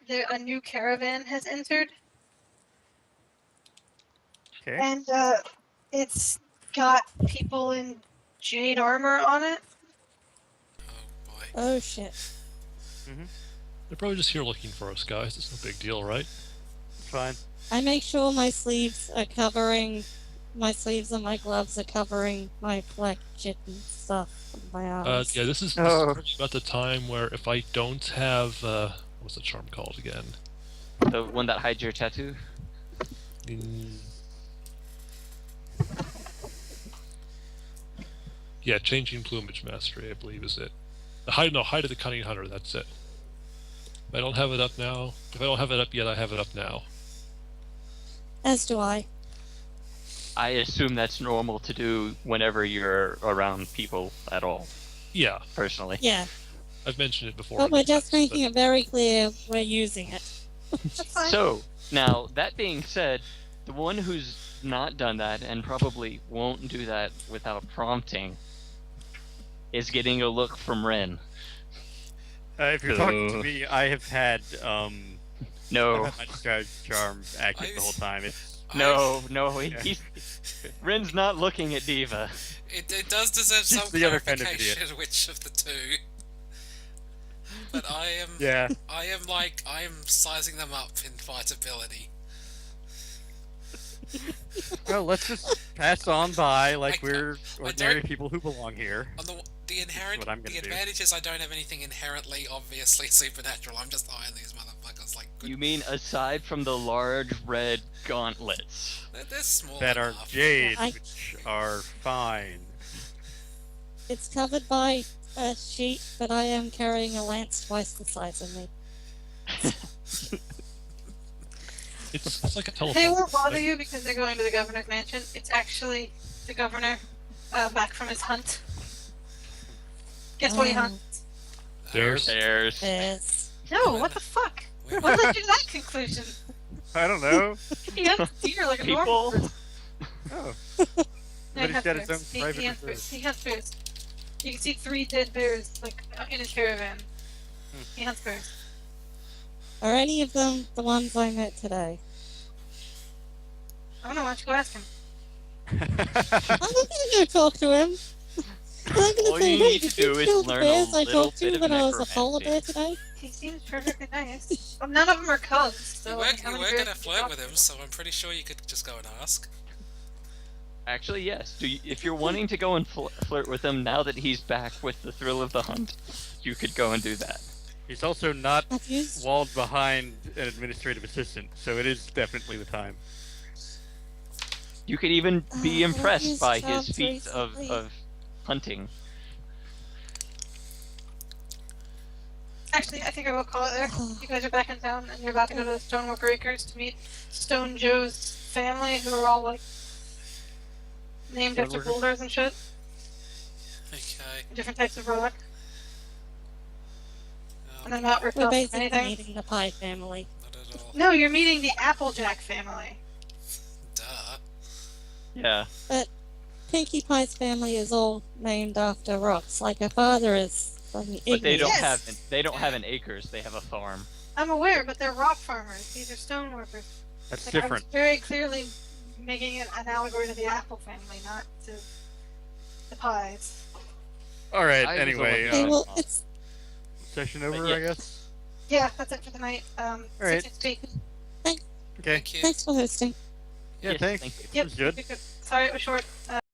a new caravan has entered, Okay. and it's got people in jade armor on it. Oh boy. Oh shit. They're probably just here looking for us, guys. It's no big deal, right? It's fine. I make sure my sleeves and my gloves are covering my black shit and stuff on my arms. Yeah, this is Oh. probably about the time where if I don't have what's the charm called again? The one that hides your tattoo. Yeah, changing plumage mastery, I believe is it. Hide of the cunning hunter. That's it. If I don't have it up now, if I don't have it up yet, I have it up now. As do I. I assume that's normal to do whenever you're around people at all. Yeah, Personally. Yeah. I've mentioned it before. But in we're the just past, making but- it very clear we're using it. That's fine. So, now, that being said, the one who's not done that, and probably won't do that without prompting, is getting a look from Ren. If you're talking to me, I have had No, I've had my disguise charm active the whole time. no, Yeah. he's... Ren's not looking at Diva. It does deserve She's some the other kind of clarification which of the two. But I am Yeah. I am sizing them up in fightability. Well, let's just pass on by like I- we're I ordinary don't- people who belong here. On the inherent what I'm gonna do. advantage is I don't have anything inherently obviously supernatural. I'm just eyeing these motherfuckers like good. You mean aside from the large red gauntlets? They're small That are enough. jade, I- which are fine. It's covered by a sheet, but I am carrying a lance twice the size of me. It's like a telephone. They won't bother you because they're going to the governor's mansion. It's actually the governor back from his hunt. Guess what he hunts? There's Yes. No, what the fuck? Wait, What led you to that conclusion? I don't know. He hunts deer like a normal People. person. Oh. No, But he he's hunts got his bears. own He private hunts reserve. bears. He hunts bears. You can see 3 dead bears like in his caravan. He hunts bears. Are any of them the ones I met today? I don't know. Why don't you go ask him? I'm not gonna go talk to him. I'm gonna All say, you hey, need did to you do is kill the learn a bears I little talked to bit of when I was a polar necromancy. bear today? He seems perfectly nice. Well, none of them are cubs, so you like, were, how you many were bears gonna did you flirt talk with to? him, so I'm pretty sure you could just go and ask. Actually, yes. If you're wanting to go and flirt with him now that he's back with the thrill of the hunt, you could go and do that. He's also not I've used walled behind an administrative assistant, so it is definitely the time. You could even be I've impressed used by his charms feats recently. of hunting. Actually, I think I will call it there. You guys are back in town, and you're about to go to the Stoneworker Acres to meet Stone Joe's family, who are all like named after Stoneworker? boulders and shit, Okay. different types of rock, and No, I'm not We're repelled from basically anything. meeting the Pie family. not at all. No, you're meeting the Applejack family. Duh. Yeah. Pinkie Pie's family is all named after rocks, like her father is from the But they don't Yes. have an acres, they have a farm. I'm aware, but they're rock farmers. These are stoneworkers. That's Like, I different. was very clearly making it an allegory to the Apple family, not to the Pies. Alright, I was anyway, the Hey, one well, who- it's session over, yeah. I guess? Yeah, that's it for the night. Alright. 6:60. Okay. Thank you. thanks for hosting. Yeah, Yes, thanks. thank you. Yep. It was good. Sorry it was short.